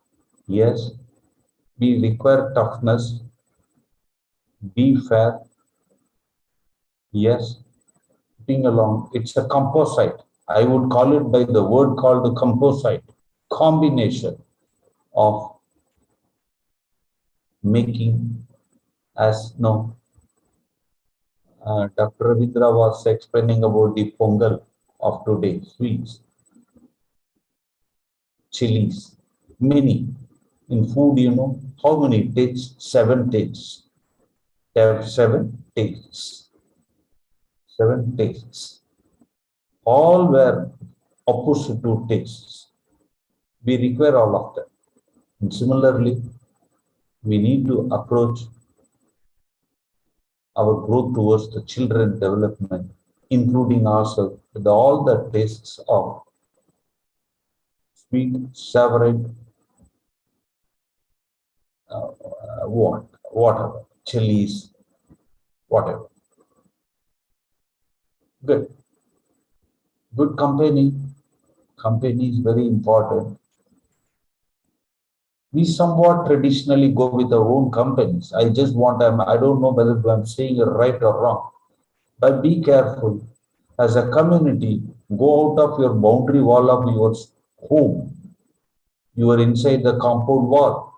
Yes, we require toughness. Be fair. Yes, moving along. It's a composite. I would call it by the word called the composite combination of making, as no. Dr. Ravindra was explaining about the pongal of today, sweets, chilies, many. In food, you know, how many tastes? 7 tastes. There are 7 tastes. 7 tastes. All were opposite to tastes. We require all of them. And similarly, we need to approach our growth towards the children development, including ourselves, with all the tastes of sweet, savory, whatever, chilies, whatever. Good. Good company. Company is very important. We somewhat traditionally go with our own companies. I don't know whether I'm saying it right or wrong, but be careful. As a community, go out of your boundary wall of your home. You are inside the compound wall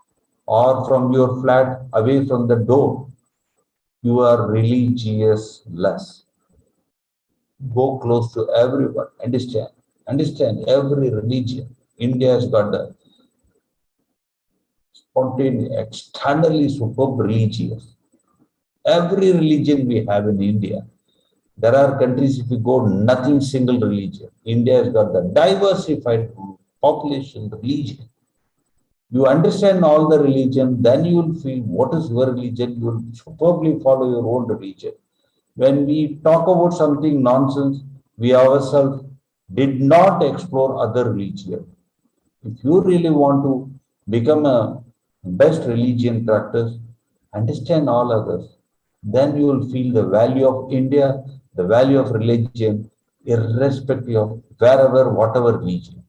or from your flat away from the door. You are religious less. Go close to everyone. Understand every religion. India has got the spontaneous, externally superb religious. Every religion we have in India. There are countries, if you go, nothing single religion. India has got the diversified population, religion. You understand all the religion, then you will feel what is your religion. You will superbly follow your own religion. When we talk about something nonsense, we ourselves did not explore other religion. If you really want to become a best religion practice, understand all others, then you will feel the value of India, the value of religion, irrespective of wherever, whatever religion.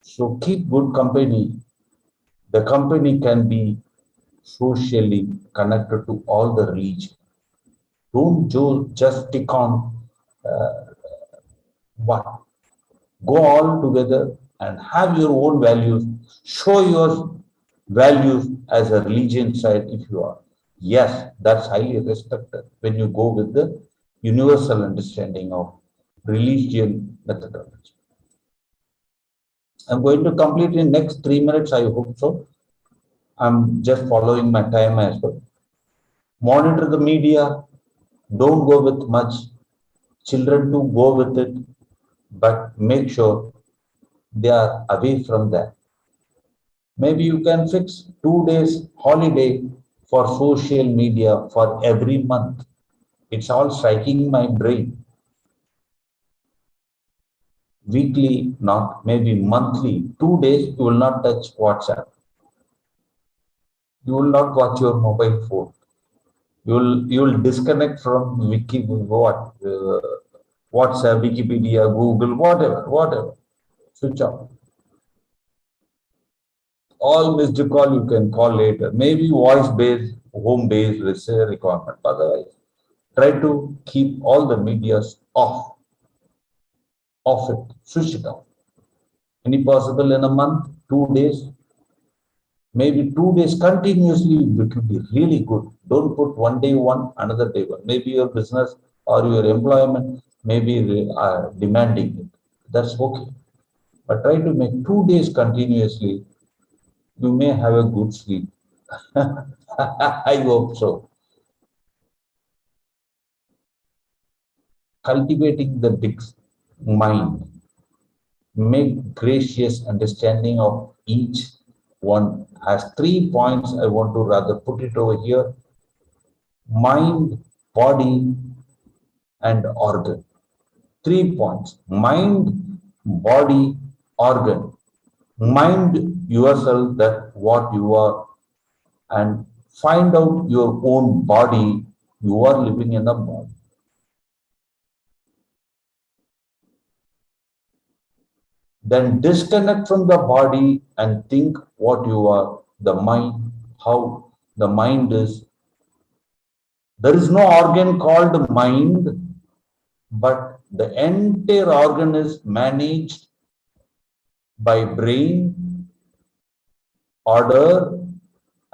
So keep good company. The company can be socially connected to all the religion. Don't just stick on what. Go all together and have your own values. Show your values as a religion side if you are. Yes, that's highly respected when you go with the universal understanding of religion methodology. I'm going to complete in next 3 minutes, I hope so. I'm just following my time as well. Monitor the media. Don't go with much. Children to go with it, but make sure they are away from that. Maybe you can fix 2 days holiday for social media for every month. It's all striking my brain. Weekly, not maybe monthly, 2 days you will not touch WhatsApp. You will not watch your mobile phone. You will disconnect from WhatsApp, Wikipedia, Google, whatever. Switch off. All missed call you can call later. Maybe voice-based, home-based requirement. Otherwise, try to keep all the medias off. Off it. Switch it off. Any possible in a month, 2 days. Maybe 2 days continuously, it will be really good. Don't put one day one, another day one. Maybe your business or your employment may be demanding it. That's okay. but try to make 2 days continuously. You may have a good sleep. I hope so. Cultivating the big mind, make gracious understanding of each one. Has 3 points. I want to rather put it over here: mind, body, and organ. 3 points: mind, body, organ. Mind yourself that what you are, and find out your own body. You are living in a body. Then disconnect from the body and think what you are, the mind, how the mind is. There is no organ called mind, but the entire organ is managed by brain, order,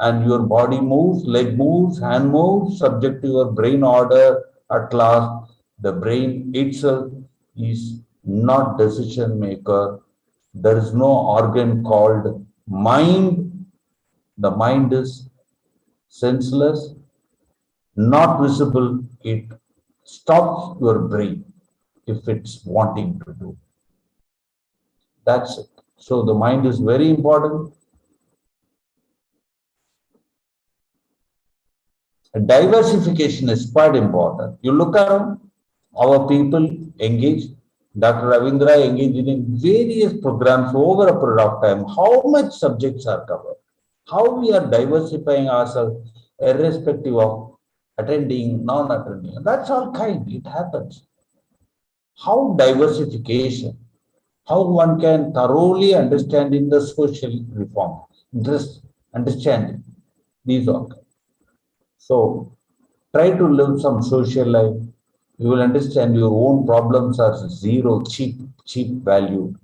and your body moves, leg moves, hand moves, subject to your brain order. At last, the brain itself is not decision maker. There is no organ called mind. The mind is senseless, not visible. It stops your brain if it's wanting to do. That's it. So the mind is very important. Diversification is quite important. You look around, our people engage. Dr. Ravindra engaged in various programs over a period of time. How much subjects are covered? How we are diversifying ourselves irrespective of attending, non-attending. That's all kind. It happens. How diversification, how one can thoroughly understand in the social reform, just understanding these all. So try to live some social life. You will understand your own problems are zero, cheap value.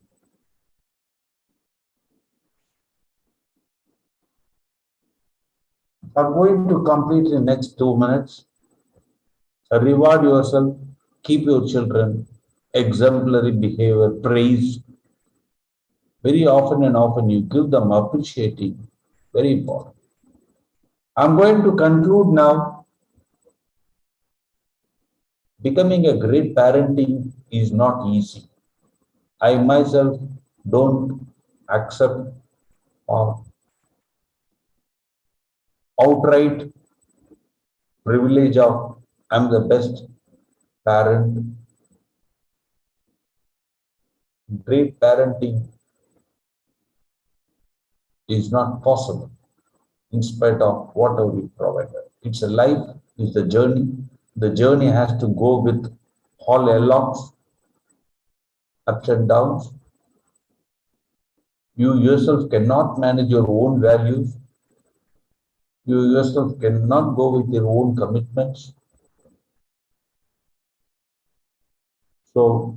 I'm going to complete in next 2 minutes. Reward yourself, keep your children, exemplary behavior, praise. Very often and often you give them appreciating, very important. I'm going to conclude now. Becoming a great parenting is not easy. I myself don't accept or outright privilege of I'm the best parent. Great parenting is not possible in spite of whatever we provide. It's a life, it's a journey. The journey has to go with all airlocks, ups and downs. You yourself cannot manage your own values. You yourself cannot go with your own commitments. So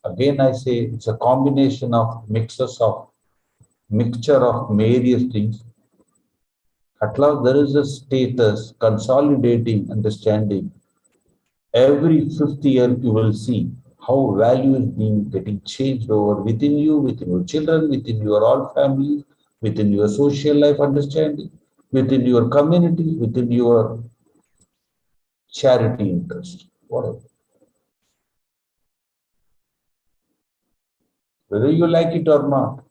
again, I say it's a combination of mixture of various things. At last, there is a status consolidating understanding. Every 5th year, you will see how value is getting changed over within you, within your children, within your all family, within your social life understanding, within your community, within your charity interest, whatever. Whether you like it or not,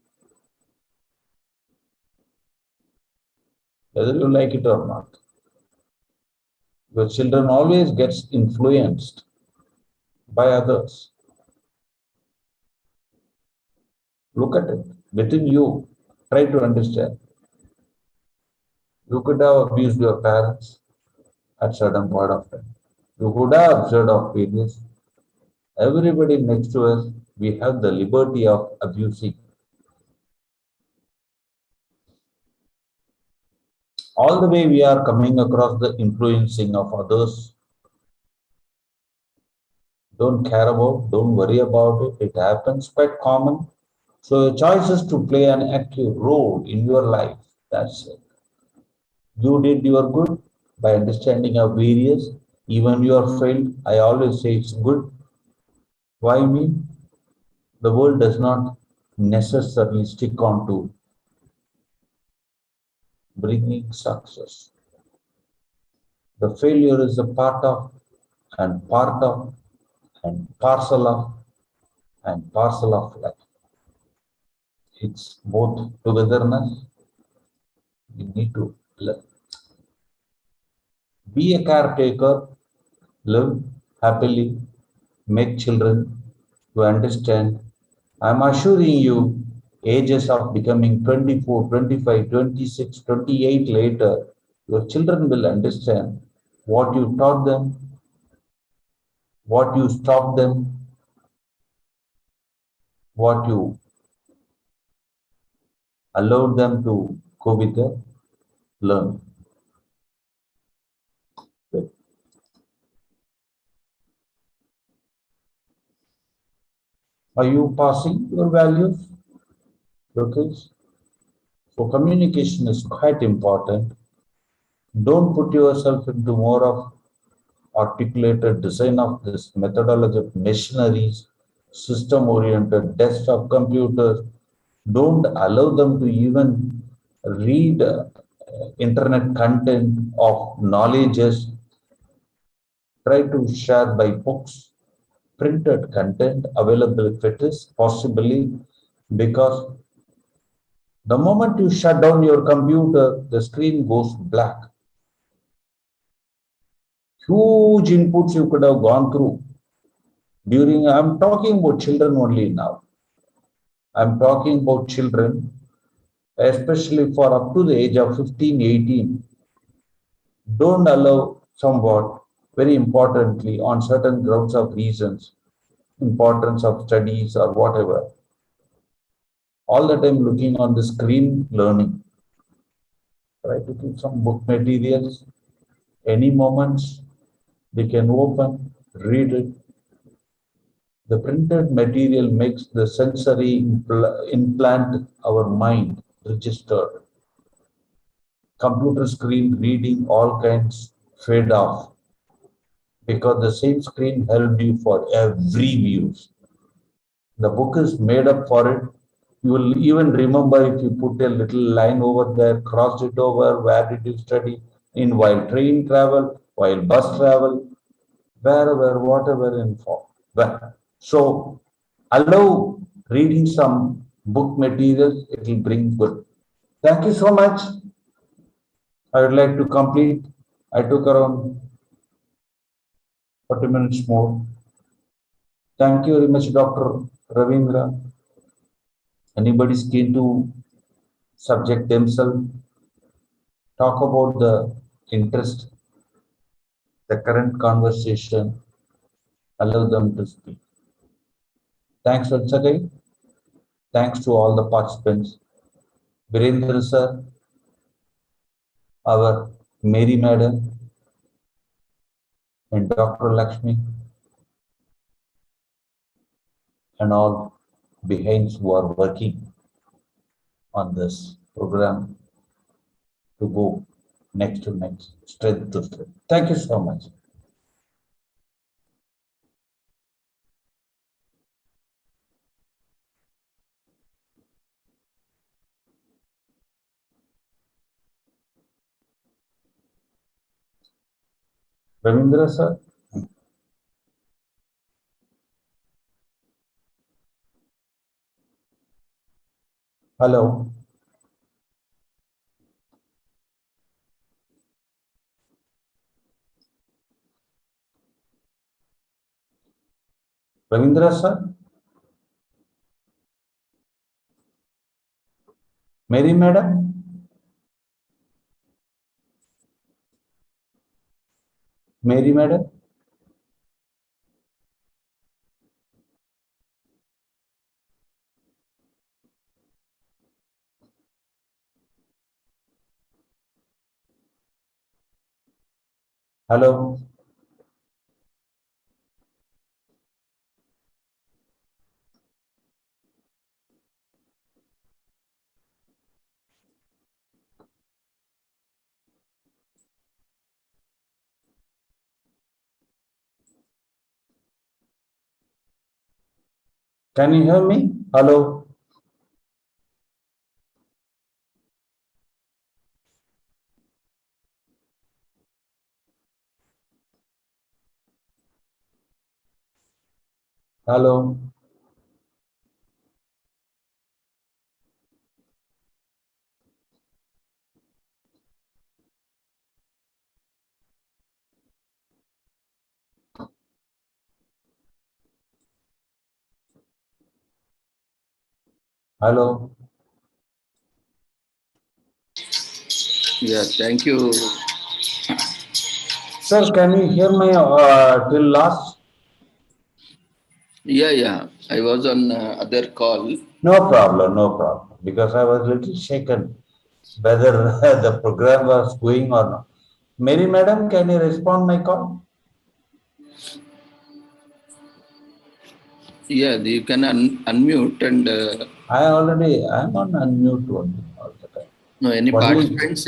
your children always gets influenced by others. Look at it within you. Try to understand. You could have abused your parents at certain point of time. You could have observed of various. Everybody next to us, we have the liberty of abusing. All the way we are coming across the influencing of others. Don't care about, don't worry about it. It happens, quite common. So your choice is to play an active role in your life. That's it. You did your good by understanding of various. Even you are failed. I always say it's good. Why me? The world does not necessarily stick on to bringing success. The failure is a part of and parcel of life. It's both togetherness. You need to be a caretaker, live happily, make children to understand. I'm assuring you, ages of becoming 24, 25, 26, 28 later, your children will understand what you taught them, what you stopped them, what you allowed them to go with the learn. Are you passing your values, your kids? So communication is quite important. Don't put yourself into more of articulated design of this methodology of machineries, system-oriented desktop computers. Don't allow them to even read internet content of knowledges. Try to share by books, printed content available if it is possibly, because the moment you shut down your computer, the screen goes black. Huge inputs you could have gone through during, I'm talking about children only now. I'm talking about children, especially for up to the age of 15, 18. Don't allow somewhat, very importantly, on certain grounds of reasons, importance of studies or whatever, all the time looking on the screen learning. Try to keep some book materials, any moments they can open, read it. The printed material makes the sensory implant our mind registered. Computer screen reading all kinds fade off because the same screen helped you for every views. The book is made up for it. You will even remember if you put a little line over there, crossed it over, where did you study, in while train travel, while bus travel, wherever, whatever info. Well, so allow reading some book materials, it will bring good. Thank you so much. I would like to complete. I took around 40 minutes more. Thank you very much, Dr. Ravindra. Anybody's keen to subject themselves, talk about the interest, the current conversation, allow them to speak. Thanks once again. Thanks to all the participants. Virendra sir, our Mary Madam, and Dr. Lakshmi, and all behinds who are working on this program to go next to next, strength to strength. Thank you so much. Ravindra sir. Hello. Ravindra sir. Mary Madam. Mary Madam. Hello. Can you hear me? Hello? Hello? Hello? Yeah, thank you. Sir, can you hear my till last? Yeah. I was on other call. No problem. Because I was little shaken whether the program was going or not. Mary Madam, can you respond my call? Yeah, you can unmute and I'm on unmute only all the time. no, any Only, participants,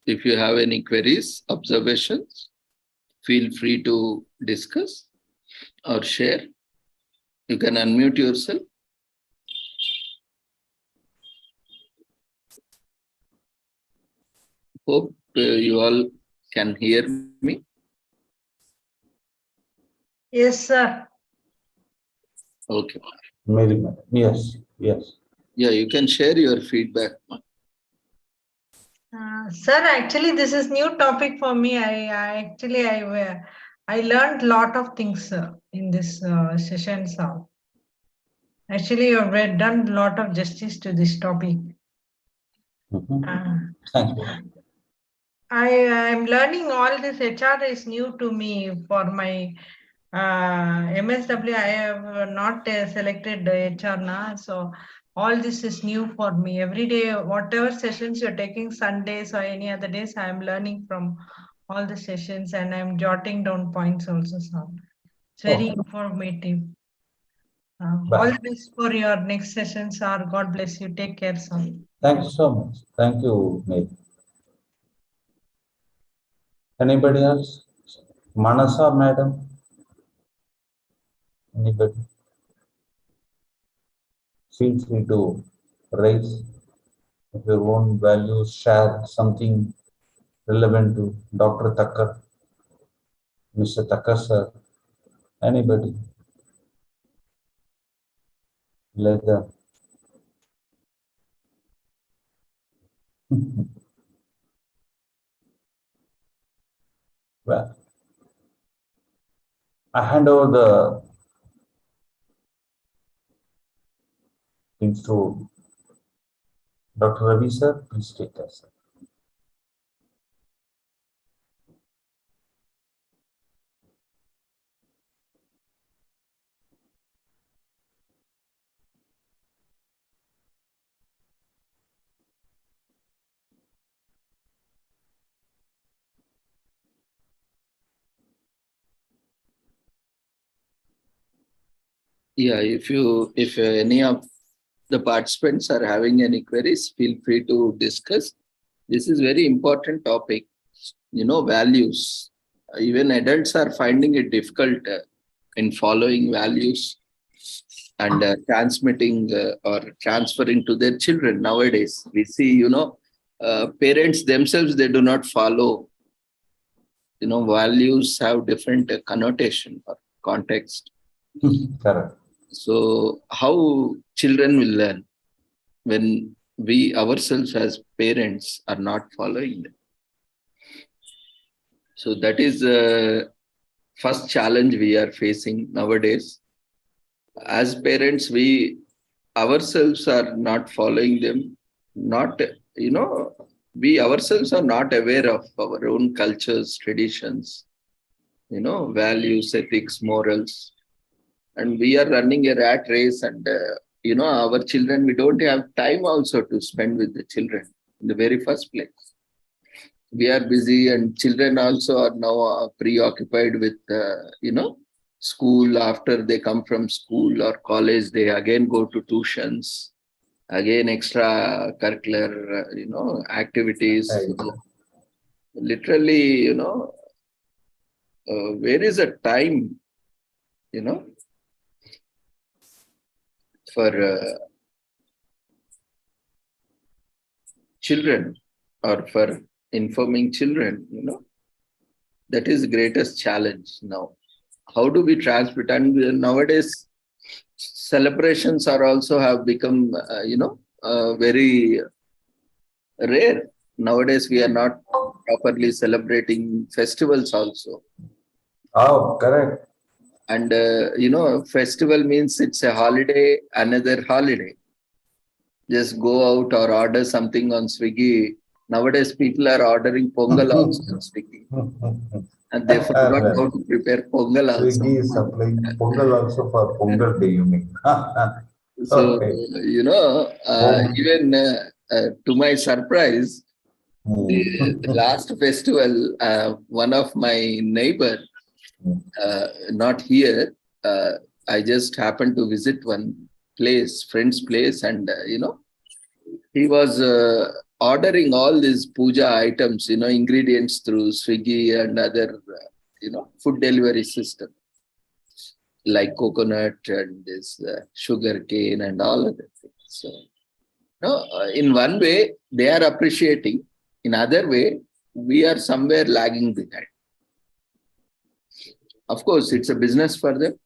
if you have any queries, observations, feel free to discuss or share. You can unmute yourself. Hope you all can hear me. Yes, sir. Okay. Mary Madam, yes. Yeah, you can share your feedback. Sir, actually, this is new topic for me. I learned lot of things in this session. So actually, you have done a lot of justice to this topic. Mhm. Uh, Thank you. I am learning all this. HR is new to me for my MSW. I have not selected the HR now, so all this is new for me. Every day, whatever sessions you're taking, Sundays or any other days, I am learning from all the sessions and I'm jotting down points also. So it's very Okay. informative. All Bye. the best for your next sessions. Sir. God bless you. Take care, son. Thank you so much. Thank you, Mary. Anybody else? Manasa Madam? Anybody? Feel free to raise your own values, share something relevant to Dr. Thakkar, Mr. Thakkar sir, anybody. Let them. Well, I hand over the things to Dr. Ravi sir. Please take care, sir. Yeah, if any of the participants are having any queries, feel free to discuss. This is very important topic. Values. Even adults are finding it difficult in following values and transmitting or transferring to their children nowadays. We see, parents themselves, they do not follow. Values have different connotation or context. Correct. So how children will learn when we ourselves as parents are not following them? So that is the first challenge we are facing nowadays. As parents, we ourselves are not following them, not, we ourselves are not aware of our own cultures, traditions, values, ethics, morals. And we are running a rat race and, our children, we don't have time also to spend with the children in the very first place. We are busy and children also are now preoccupied with, school. After they come from school or college, they again go to tuitions, again extra curricular, activities. Literally, where is the time, for children or for informing children, that is the greatest challenge now. How do we transmit? And nowadays, celebrations are also have become, very rare. Nowadays, we are not properly celebrating festivals also. Oh, correct. And, festival means it's a holiday, another holiday. Just go out or order something on Swiggy. Nowadays, people are ordering Pongal also on Swiggy. And they forgot how to prepare Pongal also. Swiggy is supplying Pongal also for Pongal Day, you mean? So, Okay. even to my surprise, the last festival, one of my neighbor, not here, I just happened to visit one place, friend's place, and, he was ordering all these puja items, ingredients through Swiggy and other, food delivery system, like coconut and this sugar cane and all other things. So, in one way, they are appreciating. In other way, we are somewhere lagging behind. Of course, it's a business for them.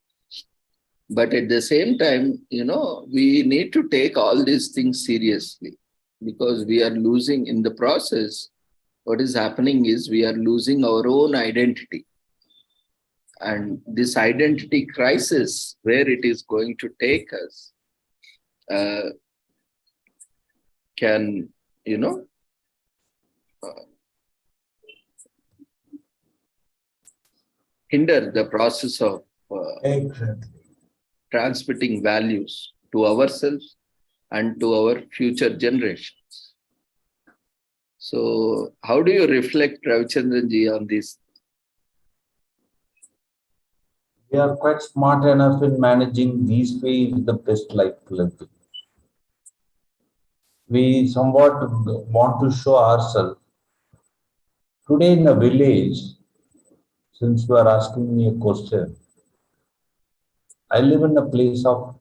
But at the same time, we need to take all these things seriously, because we are losing in the process. What is happening is we are losing our own identity. And this identity crisis, where it is going to take us, can, hinder the process of Exactly. transmitting values to ourselves and to our future generations. So, how do you reflect, Ravichandran ji, on this? We are quite smart enough in managing these ways the best life living. We somewhat want to show ourselves. Today in a village, since you are asking me a question, I live in a place of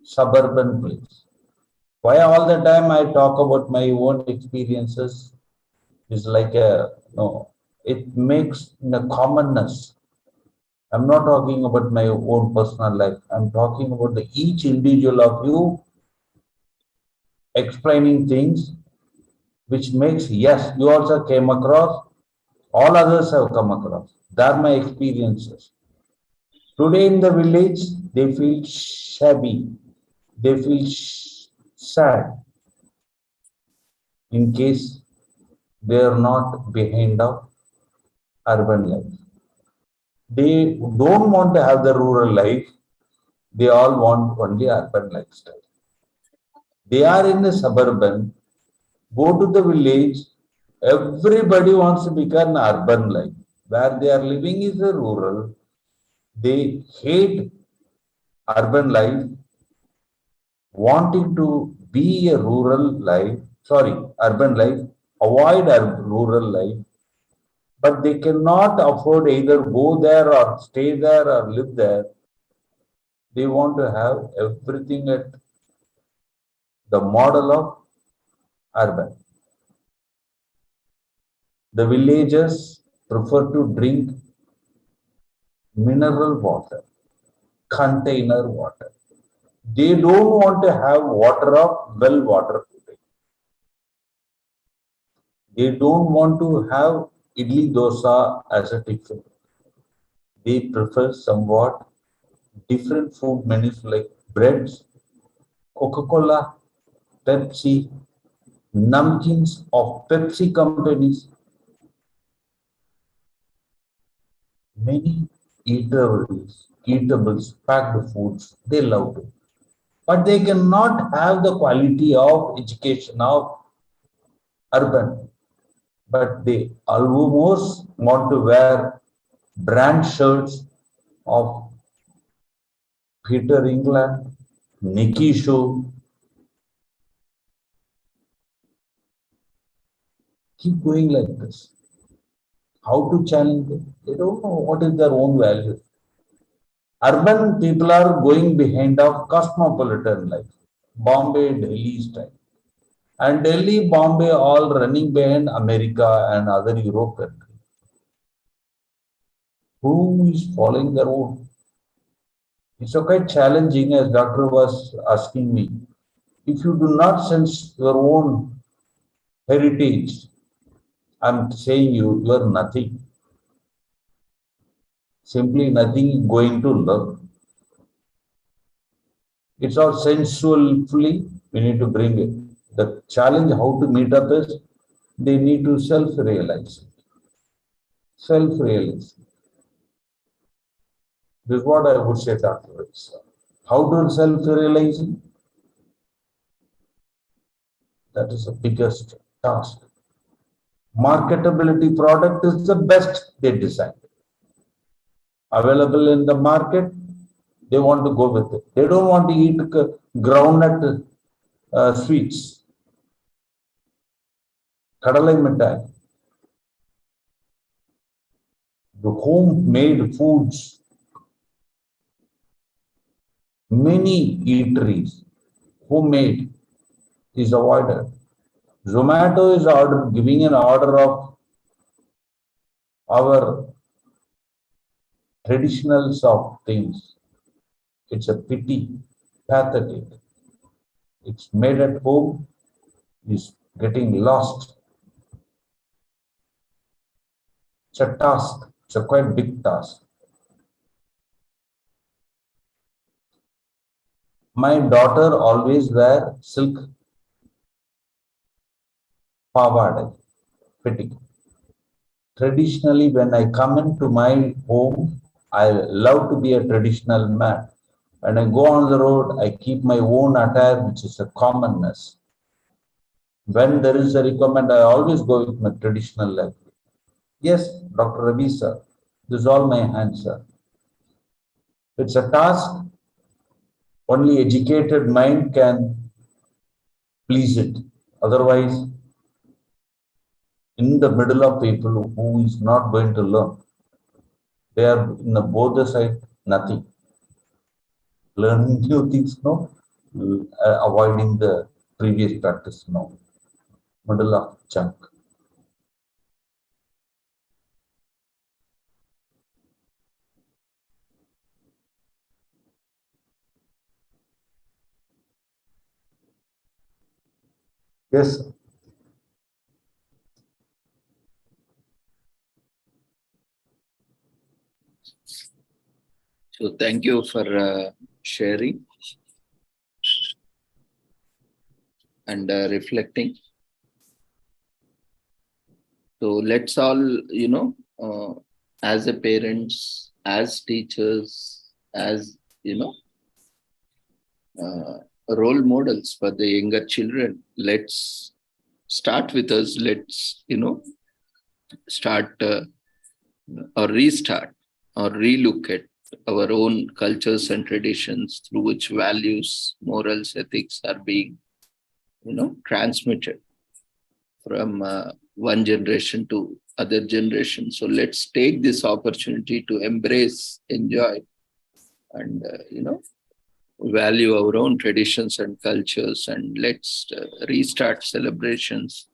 suburban place. Why all the time I talk about my own experiences is like it makes a commonness. I'm not talking about my own personal life. I'm talking about each individual of you explaining things which makes, yes, you also came across, all others have come across. They're my experiences. Today in the village, they feel shabby. They feel sad in case they are not behind of urban life. They don't want to have the rural life. They all want only urban lifestyle. They are in the suburban, go to the village, everybody wants to become an urban life. Where they are living is a rural. They hate urban life, wanting to be a urban life, avoid a rural life, but they cannot afford either go there or stay there or live there. They want to have everything at the model of urban. The villagers prefer to drink mineral water, container water. They don't want to have water of well water. They don't want to have idli dosa as a tiffin. They prefer somewhat different food menus like breads, Coca-Cola, Pepsi, namkeens of Pepsi companies. Many eatables, packed foods, they love it. But they cannot have the quality of education of urban. But they almost want to wear brand shirts of Peter England, Nike shoe. Keep going like this. How to challenge them? They don't know what is their own value. Urban people are going behind of cosmopolitan life, Bombay, Delhi style. And Delhi, Bombay all running behind America and other Europe countries. Who is following their own? It's quite challenging, as doctor was asking me. If you do not sense your own heritage, I'm saying you are nothing. Simply nothing going to learn. It's all sensually, we need to bring it. The challenge how to meet up is they need to self-realize. Self-realize. This is what I would say afterwards. How to self-realize? That is the biggest task. Marketability product is the best they decide. Available in the market, they want to go with it. They don't want to eat groundnut sweets. Kadalai mittai. The homemade foods. Many eateries, homemade, is avoided. Zomato is giving an order of our traditionals of things. It's a pity, pathetic. It's made at home, is getting lost. It's a task. It's a quite big task. My daughter always wear silk pavada, fitting. Traditionally, when I come into my home, I love to be a traditional man. When I go on the road, I keep my own attire, which is a commonness. When there is a requirement, I always go with my traditional life. Yes, Dr. Ravi sir, this is all my hands, sir. It's a task. Only educated mind can please it. Otherwise, in the middle of people who is not going to learn, they are in the both side, nothing. Learning new things, no. Avoiding the previous practice, no. Middle of junk. Yes. So thank you for sharing and reflecting. So let's all, as a parents, as teachers, as, role models for the younger children, let's start with us. Let's, start or restart or relook at our own cultures and traditions through which values, morals, ethics are being, transmitted from one generation to other generation. So let's take this opportunity to embrace, enjoy, and, value our own traditions and cultures, and let's restart celebrations.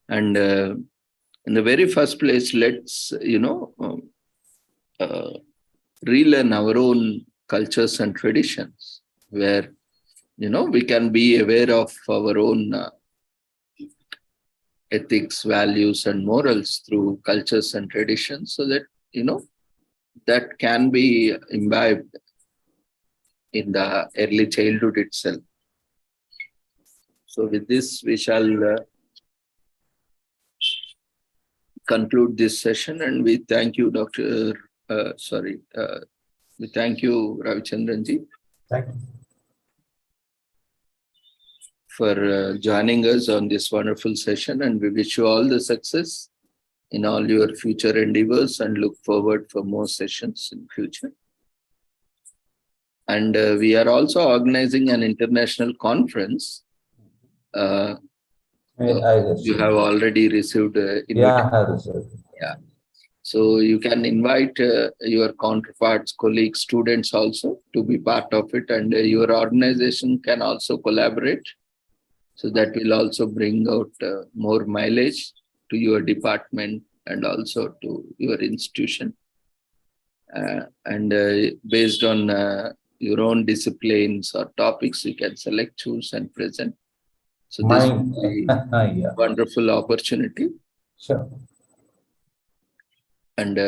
And in the very first place, let's, relearn our own cultures and traditions, where, we can be aware of our own ethics, values, and morals through cultures and traditions, so that, that can be imbibed in the early childhood itself. So with this, we shall conclude this session, and we thank you, we thank you, Ravichandranji. Thank you. For joining us on this wonderful session, and we wish you all the success in all your future endeavors and look forward for more sessions in future. And we are also organizing an international conference. You have already received Yeah, I received. Yeah. So you can invite your counterparts, colleagues, students also to be part of it, and your organization can also collaborate. So that will also bring out more mileage to your department and also to your institution. And based on your own disciplines or topics, you can select, choose, and present. So this will be Yeah, wonderful opportunity. sure. And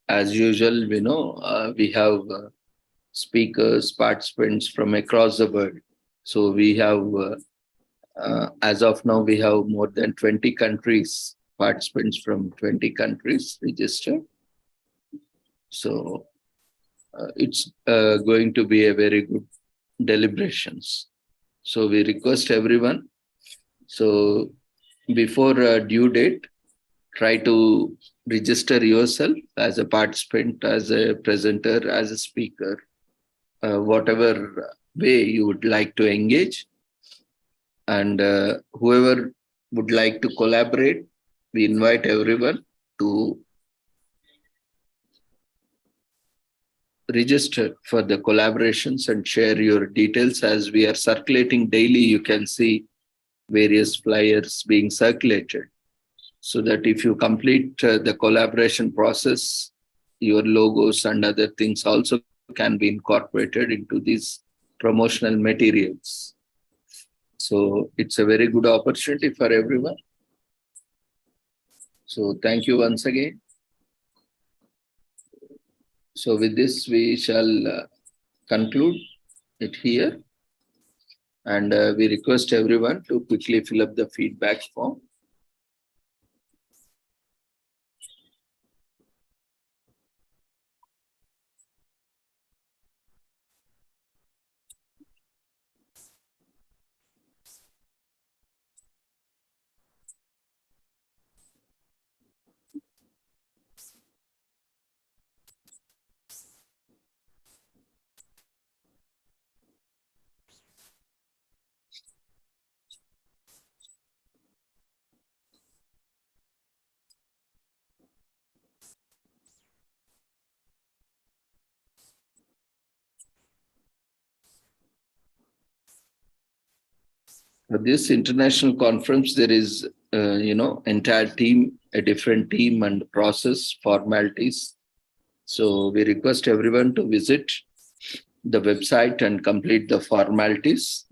as usual, we have speakers, participants from across the world. So we have, as of now, we have more than 20 countries, participants from 20 countries registered. So it's going to be a very good deliberations. So we request everyone. So before due date, try to register yourself as a participant, as a presenter, as a speaker, whatever way you would like to engage. And whoever would like to collaborate, we invite everyone to register for the collaborations and share your details. As we are circulating daily, you can see various flyers being circulated, so that if you complete the collaboration process, your logos and other things also can be incorporated into these promotional materials. So it's a very good opportunity for everyone. So thank you once again. So with this, we shall conclude it here. And we request everyone to quickly fill up the feedback form. For this international conference, there is, entire team, a different team and process, formalities. So we request everyone to visit the website and complete the formalities.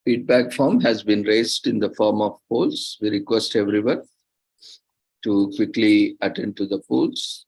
Feedback form has been raised in the form of polls. We request everyone to quickly attend to the polls.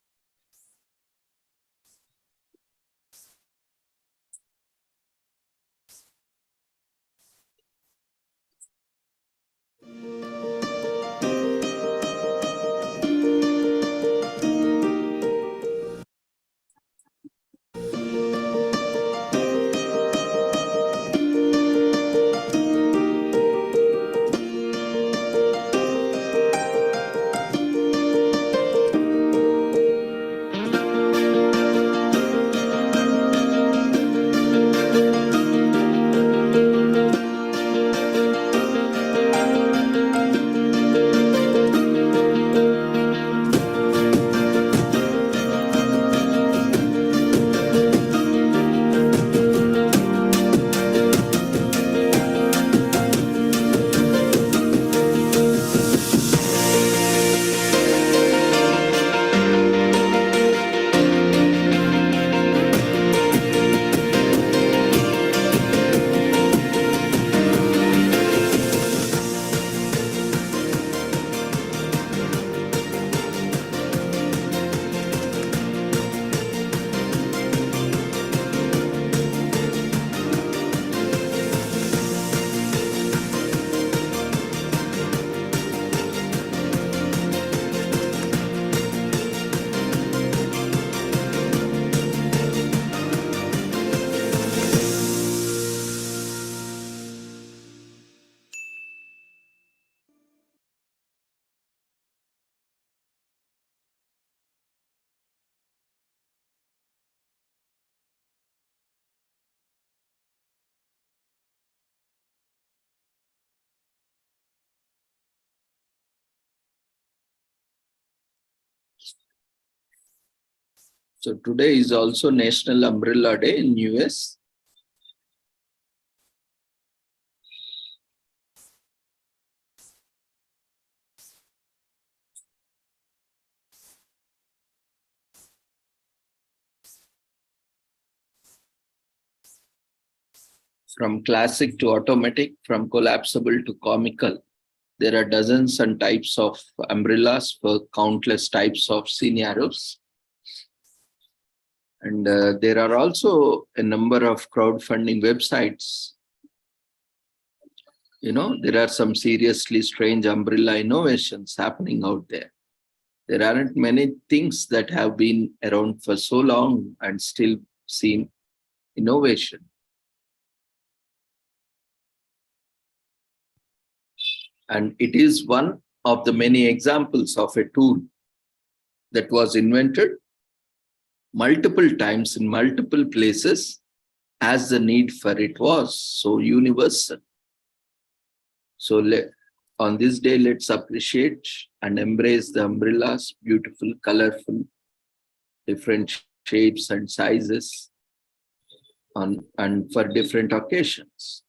So today is also National Umbrella Day in US. From classic to automatic, from collapsible to comical, there are dozens and types of umbrellas for countless types of scenarios. And there are also a number of crowdfunding websites. You know, there are some seriously strange umbrella innovations happening out there. There aren't many things that have been around for so long and still seem innovation. And it is one of the many examples of a tool that was invented multiple times in multiple places as the need for it was so universal. So on this day, let's appreciate and embrace the umbrellas, beautiful, colorful, different shapes and sizes, and for different occasions.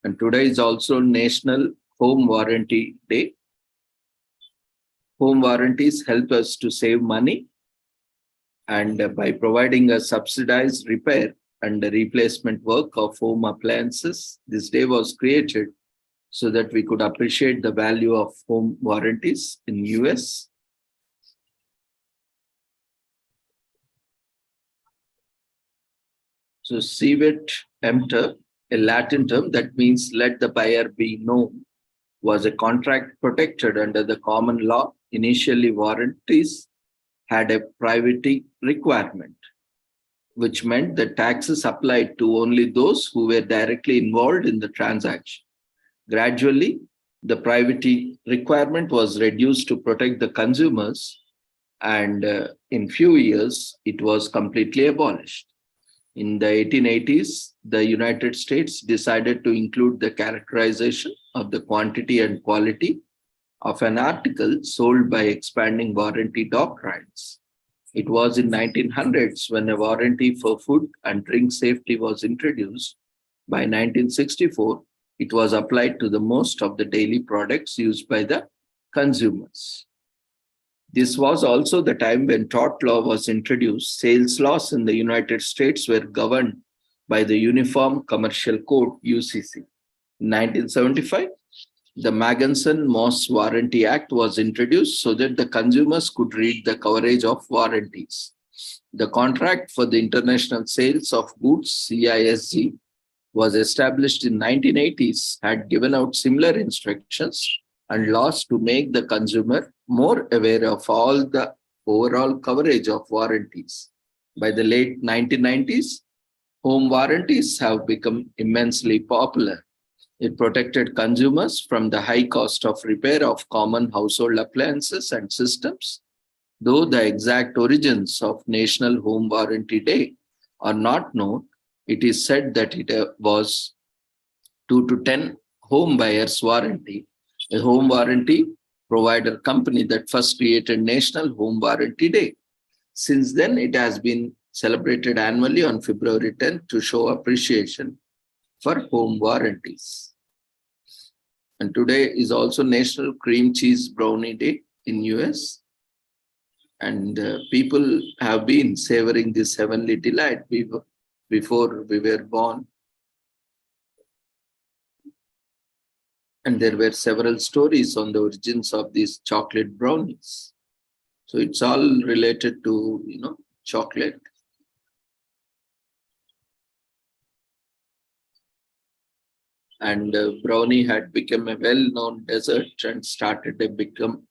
And today is also National Home Warranty Day. Home warranties help us to save money, and by providing a subsidized repair and the replacement work of home appliances, this day was created so that we could appreciate the value of home warranties in US. So civet emptor, a Latin term that means let the buyer be known, was a contract protected under the common law. Initially, warranties had a privacy requirement, which meant that taxes applied to only those who were directly involved in the transaction. Gradually, the privacy requirement was reduced to protect the consumers, and in few years, it was completely abolished. In the 1880s, the United States decided to include the characterization of the quantity and quality of an article sold by expanding warranty doctrines. It was in 1900s when a warranty for food and drink safety was introduced. By 1964, it was applied to the most of the daily products used by the consumers. This was also the time when tort law was introduced. Sales laws in the United States were governed by the Uniform Commercial Code, UCC. In 1975, the Magnuson-Moss Warranty Act was introduced so that the consumers could read the coverage of warranties. The Contract for the International Sales of Goods, CISG, was established in 1980s, had given out similar instructions and laws to make the consumer more aware of all the overall coverage of warranties. By the late 1990s, home warranties have become immensely popular. It protected consumers from the high cost of repair of common household appliances and systems. Though the exact origins of National Home Warranty Day are not known, it is said that it was 2 to 10 home buyers warranty, a home warranty provider company that first created National Home Warranty Day. Since then, it has been celebrated annually on February 10th to show appreciation for home warranties. And today is also National Cream Cheese Brownie Day in US. And people have been savoring this heavenly delight before we were born. And there were several stories on the origins of these chocolate brownies. So it's all related to, chocolate. And brownie had become a well-known dessert and started to become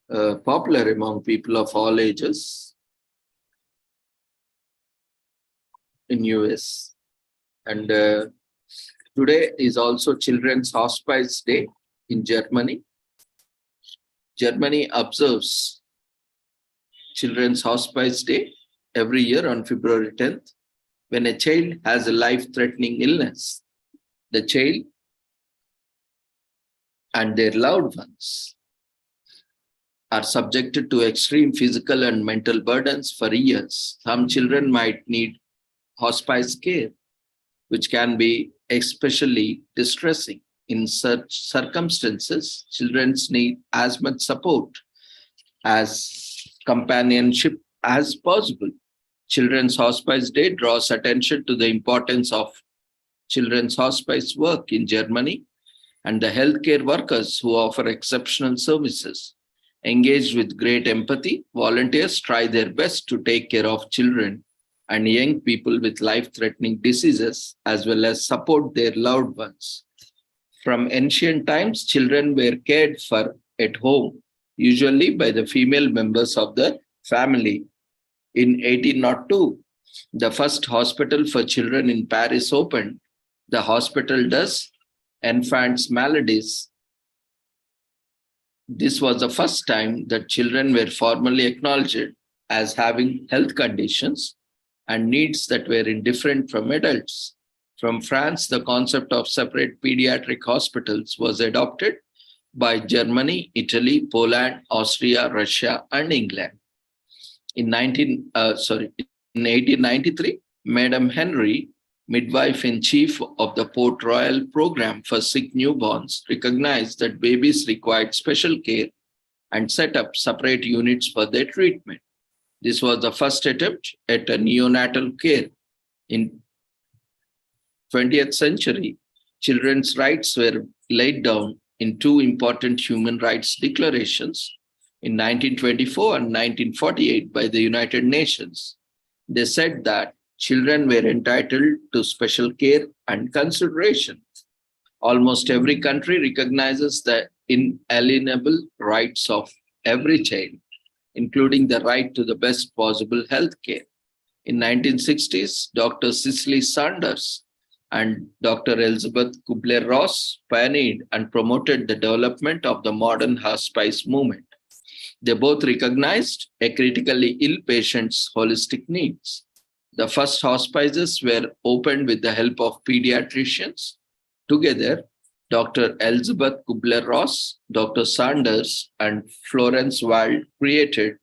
popular among people of all ages in US. And today is also Children's Hospice Day in Germany. Germany observes Children's Hospice Day every year on February 10th. When a child has a life-threatening illness, the child and their loved ones are subjected to extreme physical and mental burdens for years. Some children might need hospice care, which can be especially distressing. In such circumstances, children need as much support as companionship as possible. Children's Hospice Day draws attention to the importance of children's hospice work in Germany and the healthcare workers who offer exceptional services. Engaged with great empathy, volunteers try their best to take care of children and young people with life-threatening diseases, as well as support their loved ones. From ancient times, children were cared for at home, usually by the female members of the family. In 1802, the first hospital for children in Paris opened, the Hospital des Enfants Maladies. This was the first time that children were formally acknowledged as having health conditions and needs that were indifferent from adults. From France, the concept of separate pediatric hospitals was adopted by Germany, Italy, Poland, Austria, Russia, and England. In 1893, Madame Henry, midwife-in-chief of the Port Royal program for sick newborns, recognized that babies required special care and set up separate units for their treatment. This was the first attempt at a neonatal care. In 20th century, children's rights were laid down in two important human rights declarations in 1924 and 1948 by the United Nations. They said that children were entitled to special care and consideration. Almost every country recognizes the inalienable rights of every child, including the right to the best possible health care. In 1960s, Dr. Cicely Saunders and Dr. Elizabeth Kubler-Ross pioneered and promoted the development of the modern hospice movement. They both recognized a critically ill patient's holistic needs. The first hospices were opened with the help of pediatricians. Together, Dr. Elizabeth Kubler-Ross, Dr. Saunders, and Florence Wald created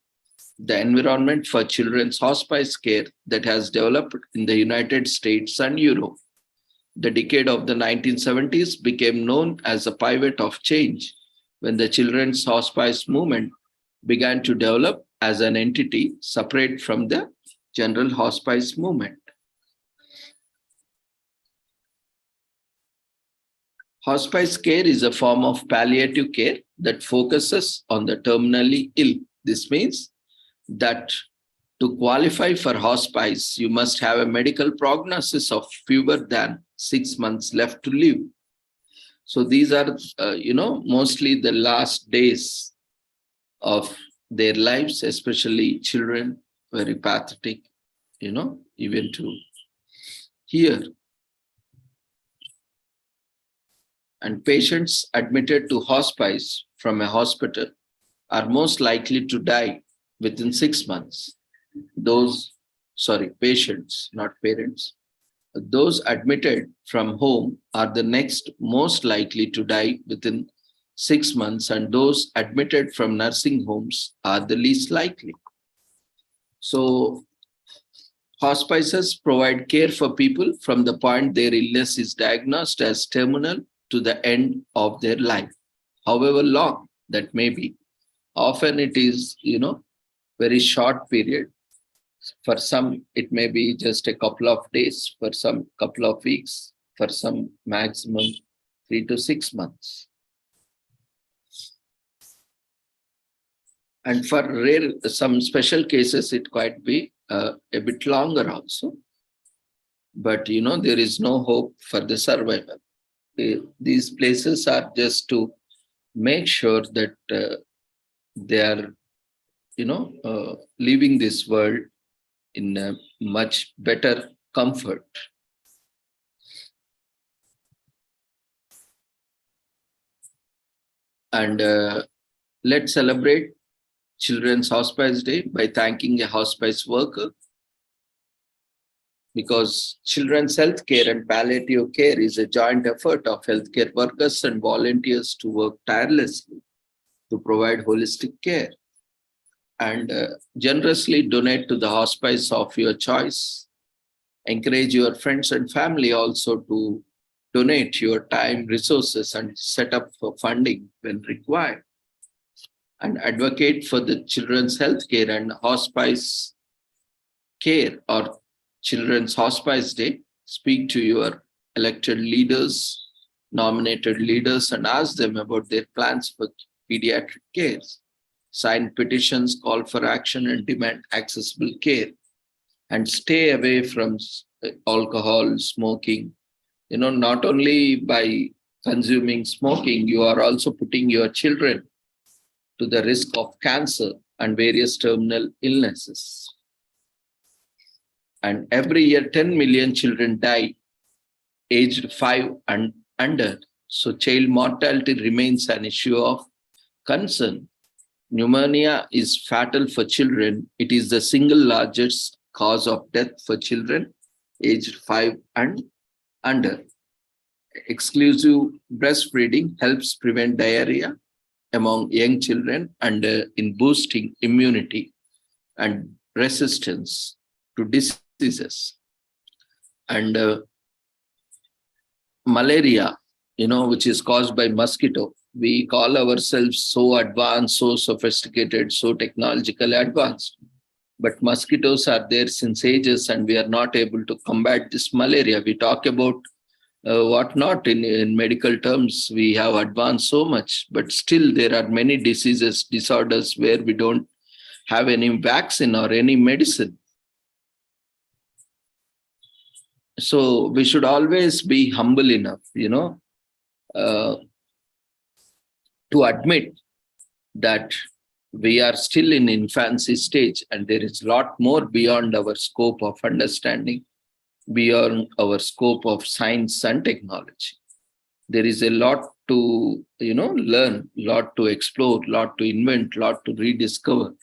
the environment for children's hospice care that has developed in the United States and Europe. The decade of the 1970s became known as a pivot of change when the children's hospice movement began to develop as an entity separate from the general hospice movement. Hospice care is a form of palliative care that focuses on the terminally ill. This means that to qualify for hospice, you must have a medical prognosis of fewer than 6 months left to live. So these are, mostly the last days of their lives, especially children, very pathetic, even to hear. And patients admitted to hospice from a hospital are most likely to die within 6 months. Patients, not parents. Those admitted from home are the next most likely to die within 6 months, and those admitted from nursing homes are the least likely. So hospices provide care for people from the point their illness is diagnosed as terminal to the end of their life, however long that may be. Often it is, very short period. For some, it may be just a couple of days, for some couple of weeks, for some maximum 3 to 6 months. And for some special cases, it might be a bit longer also. But, there is no hope for the survival. These places are just to make sure that they are, leaving this world in a much better comfort. And let's celebrate Children's Hospice Day by thanking a hospice worker, because children's health care and palliative care is a joint effort of healthcare workers and volunteers to work tirelessly to provide holistic care. And generously donate to the hospice of your choice. Encourage your friends and family also to donate your time, resources, and set up for funding when required. And advocate for the children's health care and hospice care or Children's Hospice Day. Speak to your elected leaders, nominated leaders, and ask them about their plans for pediatric care. Sign petitions, call for action, and demand accessible care. And stay away from alcohol, smoking. Not only by consuming smoking, you are also putting your children to the risk of cancer and various terminal illnesses. And every year, 10 million children die aged 5 and under. So child mortality remains an issue of concern. Pneumonia is fatal for children. It is the single largest cause of death for children aged 5 and under. Exclusive breastfeeding helps prevent diarrhea among young children and in boosting immunity and resistance to diseases. And malaria, which is caused by mosquito. We call ourselves so advanced, so sophisticated, so technologically advanced. But mosquitoes are there since ages, and we are not able to combat this malaria. We talk about what not in medical terms. We have advanced so much, but still there are many diseases, disorders where we don't have any vaccine or any medicine. So we should always be humble enough, to admit that we are still in infancy stage and there is a lot more beyond our scope of understanding, beyond our scope of science and technology. There is a lot to, learn, lot to explore, lot to invent, lot to rediscover.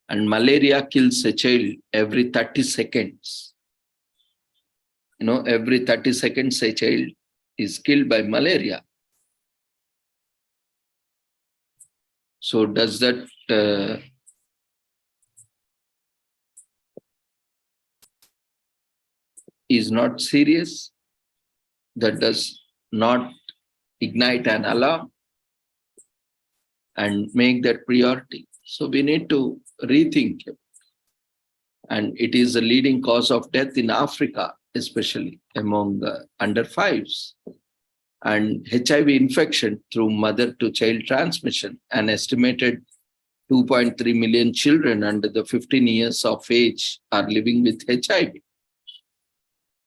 And malaria kills a child every 30 seconds. Every 30 seconds a child is killed by malaria. So does that is not serious? That does not ignite an alarm and make that priority. So we need to rethink it. And it is a leading cause of death in Africa, especially among the under 5s. And HIV infection through mother-to-child transmission. An estimated 2.3 million children under the 15 years of age are living with HIV.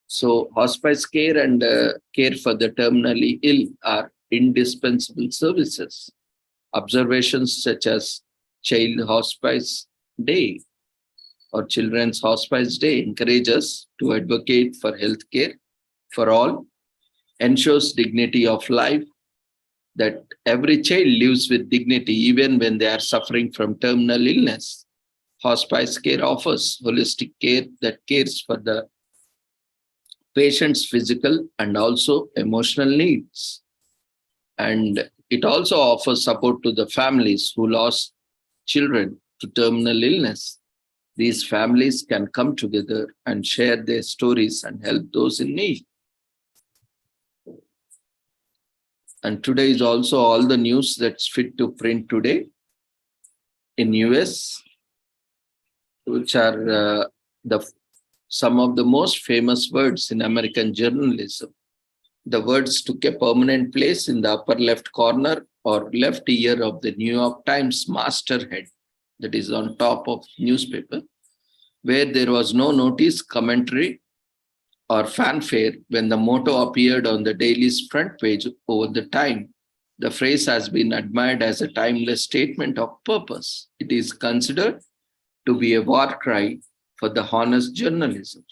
So hospice care and care for the terminally ill are indispensable services. Observations such as Child Hospice Day or Children's Hospice Day encourage us to advocate for health care for all, ensures dignity of life, that every child lives with dignity even when they are suffering from terminal illness. Hospice care offers holistic care that cares for the patient's physical and also emotional needs. And it also offers support to the families who lost children to terminal illness. These families can come together and share their stories and help those in need. And today is also all the news that's fit to print today in US, which are some of the most famous words in American journalism. The words took a permanent place in the upper left corner or left ear of the New York Times masthead, that is on top of newspaper, where there was no notice, commentary, or fanfare when the motto appeared on the daily's front page over the time. The phrase has been admired as a timeless statement of purpose. It is considered to be a war cry for the honest journalism.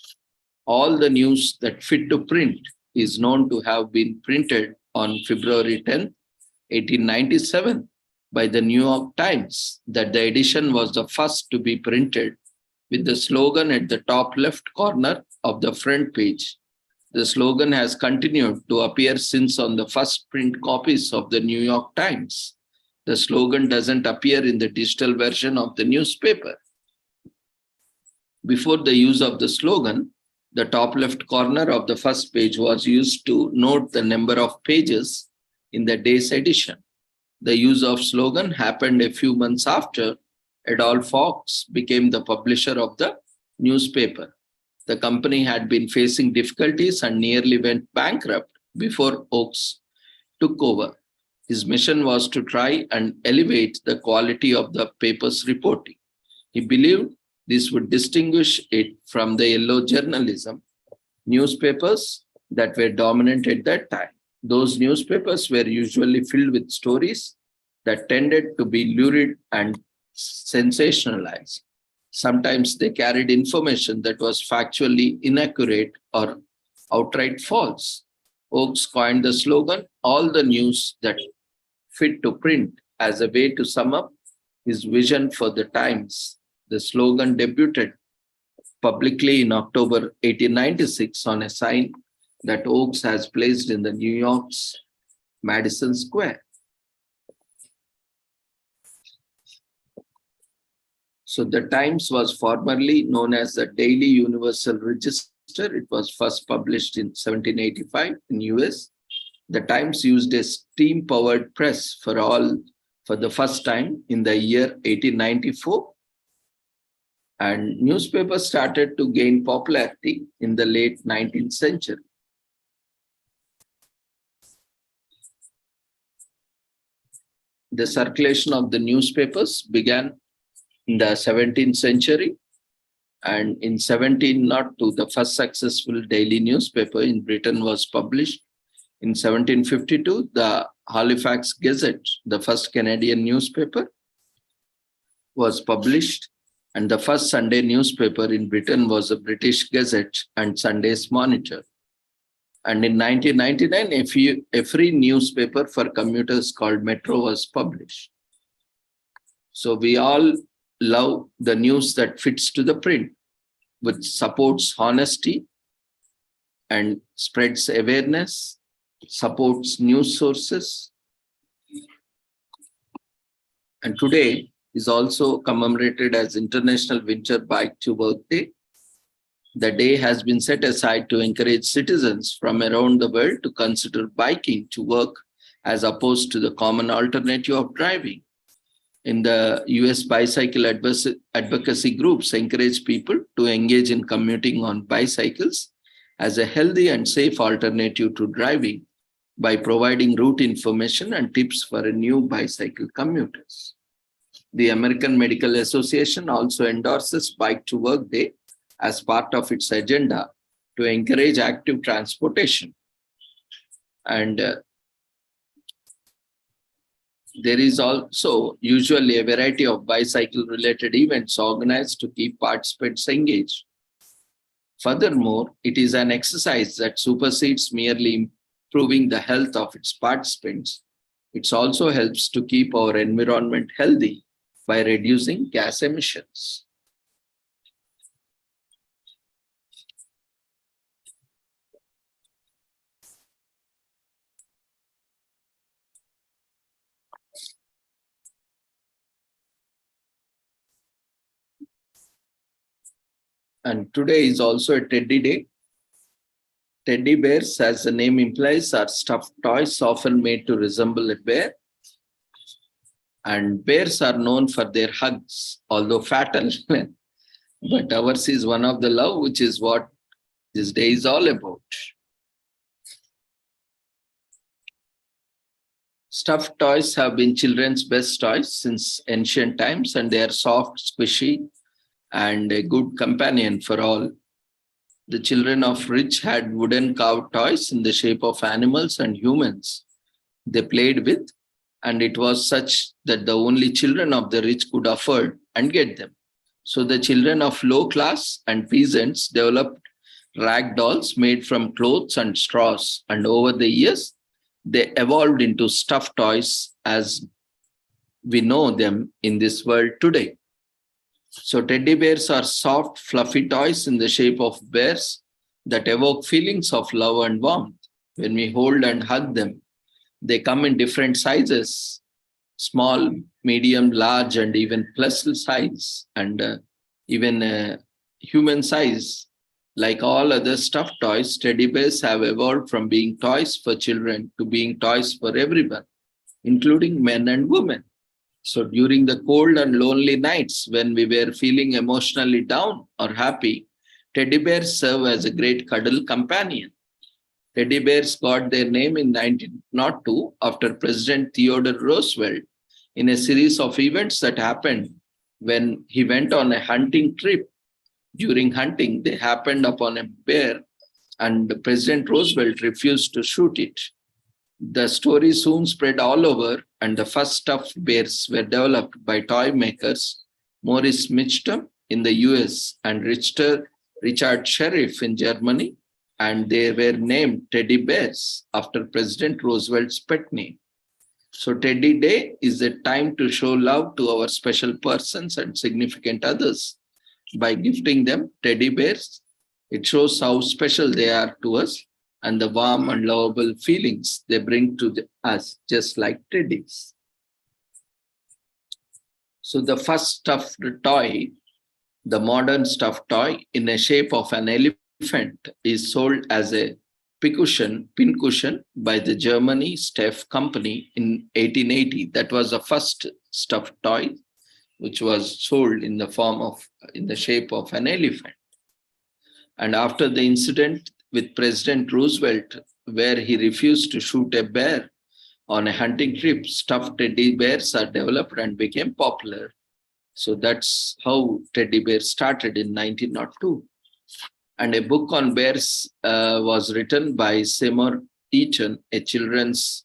All the news that fit to print is known to have been printed on February 10, 1897 by the New York Times. That the edition was the first to be printed with the slogan at the top left corner of the front page. The slogan has continued to appear since on the first print copies of the New York Times. the slogan doesn't appear in the digital version of the newspaper. Before the use of the slogan, the top left corner of the first page was used to note the number of pages in the day's edition. The use of slogan happened a few months after Adolph Fox became the publisher of the newspaper. The company had been facing difficulties and nearly went bankrupt before Oakes took over. His mission was to try and elevate the quality of the paper's reporting. He believed this would distinguish it from the yellow journalism newspapers that were dominant at that time. Those newspapers were usually filled with stories that tended to be lurid and sensationalized. Sometimes they carried information that was factually inaccurate or outright false. Oakes coined the slogan, "All the news that fit to print," as a way to sum up his vision for the times. The slogan debuted publicly in October 1896 on a sign that Oakes has placed in the New York's Madison Square. So the Times was formerly known as the Daily Universal Register. It was first published in 1785 in US. The Times used a steam-powered press for the first time in the year 1894. And newspapers started to gain popularity in the late 19th century. The circulation of the newspapers began in the 17th century, and in 1702, the first successful daily newspaper in Britain was published. In 1752, the Halifax Gazette, the first Canadian newspaper, was published, and the first Sunday newspaper in Britain was the British Gazette and Sunday's Monitor. And in 1999, a free newspaper for commuters called Metro was published. So we all love the news that fits to the print, which supports honesty and spreads awareness, supports news sources. And today is also commemorated as International Winter Bike to Work Day. The day has been set aside to encourage citizens from around the world to consider biking to work as opposed to the common alternative of driving. In the US, bicycle advocacy groups encourage people to engage in commuting on bicycles as a healthy and safe alternative to driving by providing route information and tips for new bicycle commuters. The American Medical Association also endorses Bike to Work Day as part of its agenda to encourage active transportation. And there is also usually a variety of bicycle-related events organized to keep participants engaged. Furthermore, it is an exercise that supersedes merely improving the health of its participants. It also helps to keep our environment healthy by reducing gas emissions. And today is also a Teddy Day. Teddy bears, as the name implies, are stuffed toys often made to resemble a bear. And bears are known for their hugs, although fatal. But ours is one of the love, which is what this day is all about. Stuffed toys have been children's best toys since ancient times, and they are soft, squishy, and a good companion for all. The children of rich had wooden carved toys in the shape of animals and humans they played with, and it was such that the only children of the rich could afford and get them. So the children of low class and peasants developed rag dolls made from clothes and straws, and over the years, they evolved into stuffed toys as we know them in this world today. So teddy bears are soft, fluffy toys in the shape of bears that evoke feelings of love and warmth. When we hold and hug them, they come in different sizes, small, medium, large, and even plus size, and even human size. Like all other stuffed toys, teddy bears have evolved from being toys for children to being toys for everyone, including men and women. So during the cold and lonely nights when we were feeling emotionally down or happy, teddy bears serve as a great cuddle companion. Teddy bears got their name in 1902 after President Theodore Roosevelt in a series of events that happened when he went on a hunting trip. During hunting, they happened upon a bear and President Roosevelt refused to shoot it. The story soon spread all over and the first stuffed bears were developed by toy makers Morris Mitchum in the US and Richard Sheriff in Germany, and they were named teddy bears after President Roosevelt's pet name. So Teddy Day is a time to show love to our special persons and significant others by gifting them teddy bears. It shows how special they are to us and the warm and lovable feelings they bring to us, just like teddies. So the first stuffed toy, the modern stuffed toy in a shape of an elephant, is sold as a pincushion by the Germany Steff Company in 1880. That was the first stuffed toy which was sold in the shape of an elephant. And after the incident with President Roosevelt, where he refused to shoot a bear on a hunting trip, stuffed teddy bears are developed and became popular. So that's how teddy bears started in 1902. And a book on bears was written by Seymour Eaton, a children's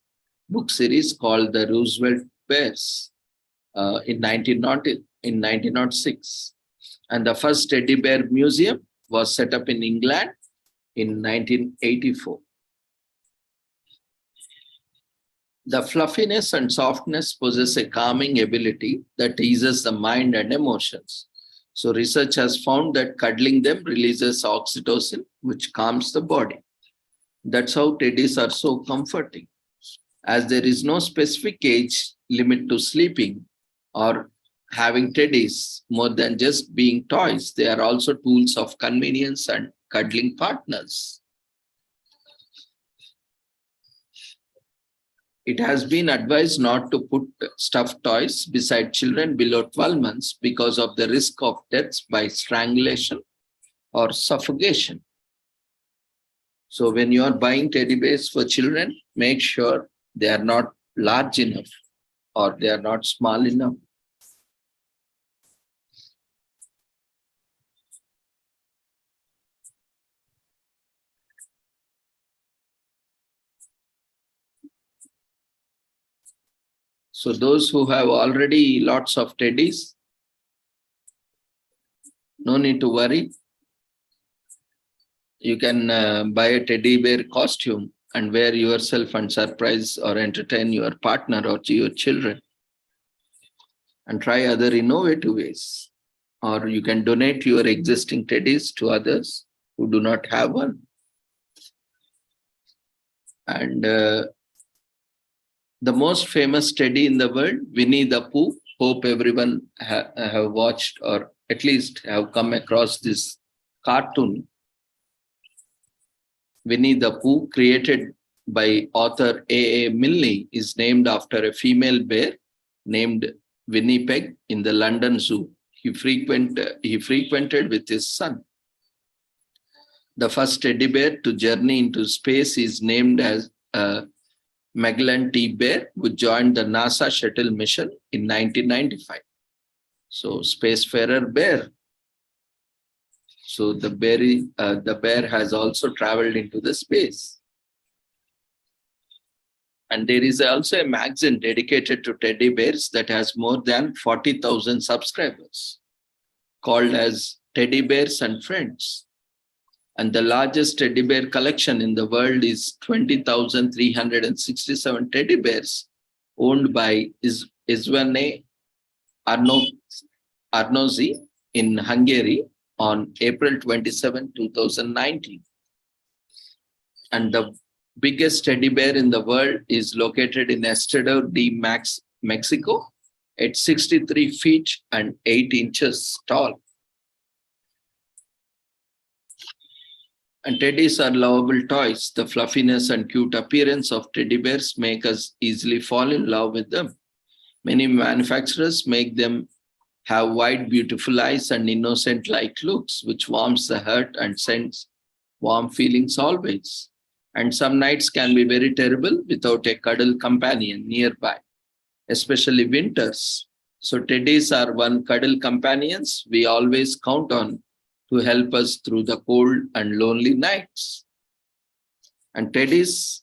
book series called The Roosevelt Bears in 1906. And the first teddy bear museum was set up in England in 1984. The fluffiness and softness possess a calming ability that eases the mind and emotions. So research has found that cuddling them releases oxytocin, which calms the body. That's how teddies are so comforting. As there is no specific age limit to sleeping or having teddies, more than just being toys, they are also tools of convenience and cuddling partners. It has been advised not to put stuffed toys beside children below 12 months because of the risk of deaths by strangulation or suffocation. So when you are buying teddy bears for children, make sure they are not large enough or they are not small enough. So those who have already lots of teddies, no need to worry. You can buy a teddy bear costume and wear yourself and surprise or entertain your partner or your children. And try other innovative ways. Or you can donate your existing teddies to others who do not have one. And the most famous teddy in the world, Winnie the Pooh. Hope everyone have watched or at least have come across this cartoon. Winnie the Pooh, created by author A.A. Milne, is named after a female bear named Winnipeg in the London Zoo. He frequented with his son. The first teddy bear to journey into space is named as Magellan T. Bear, who joined the NASA shuttle mission in 1995. So spacefarer bear. So the bear has also traveled into the space. And there is also a magazine dedicated to teddy bears that has more than 40,000 subscribers, called as Teddy Bears and Friends. And the largest teddy bear collection in the world is 20,367 teddy bears owned by István Arnózy in Hungary on April 27, 2019. And the biggest teddy bear in the world is located in Estado de Mexico at 63 feet and 8 inches tall. And teddies are lovable toys. The fluffiness and cute appearance of teddy bears make us easily fall in love with them. Many manufacturers make them have wide, beautiful eyes and innocent-like looks, which warms the heart and sends warm feelings always. And some nights can be very terrible without a cuddle companion nearby, especially winters. So teddies are one cuddle companions we always count on to help us through the cold and lonely nights. And teddies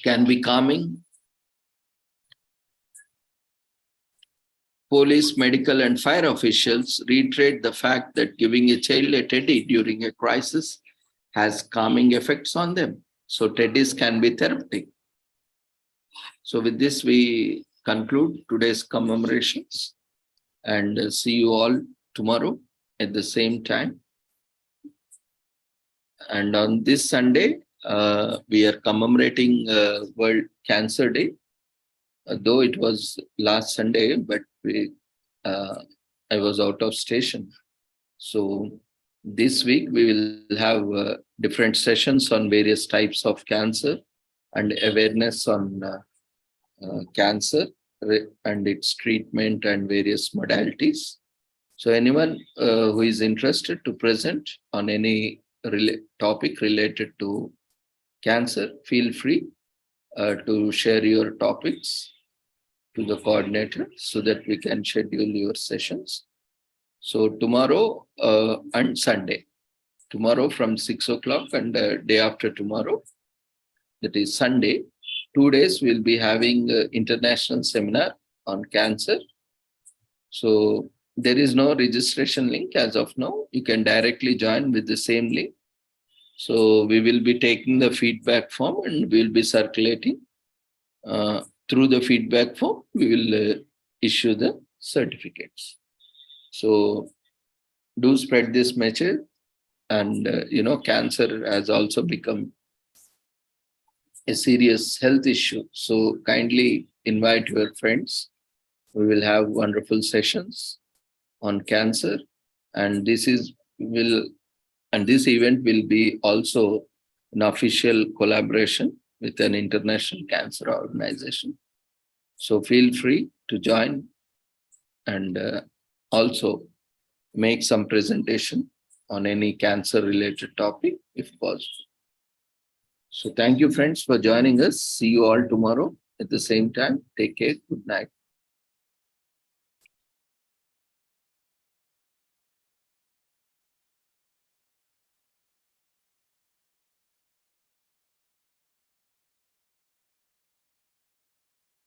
can be calming. Police, medical, and fire officials reiterate the fact that giving a child a teddy during a crisis has calming effects on them. So teddies can be therapeutic. So with this, we conclude today's commemorations and see you all tomorrow at the same time. And on this Sunday, we are commemorating World Cancer Day. Though it was last Sunday, but I was out of station. So this week we will have different sessions on various types of cancer and awareness on cancer and its treatment and various modalities. So anyone who is interested to present on any topic related to cancer, feel free to share your topics to the coordinator so that we can schedule your sessions. So tomorrow and Sunday, tomorrow from 6 o'clock and day after tomorrow, that is Sunday, 2 days we'll be having international seminar on cancer. So there is no registration link as of now. You can directly join with the same link. So we will be taking the feedback form and we'll be circulating. Through the feedback form, we will issue the certificates. So do spread this message. And, cancer has also become a serious health issue. So kindly invite your friends. We will have wonderful sessions on cancer. And this event will be also an official collaboration with an international cancer organization. So feel free to join and also make some presentation on any cancer related topic if possible. So thank you friends for joining us. See you all tomorrow at the same time. Take care. Good night.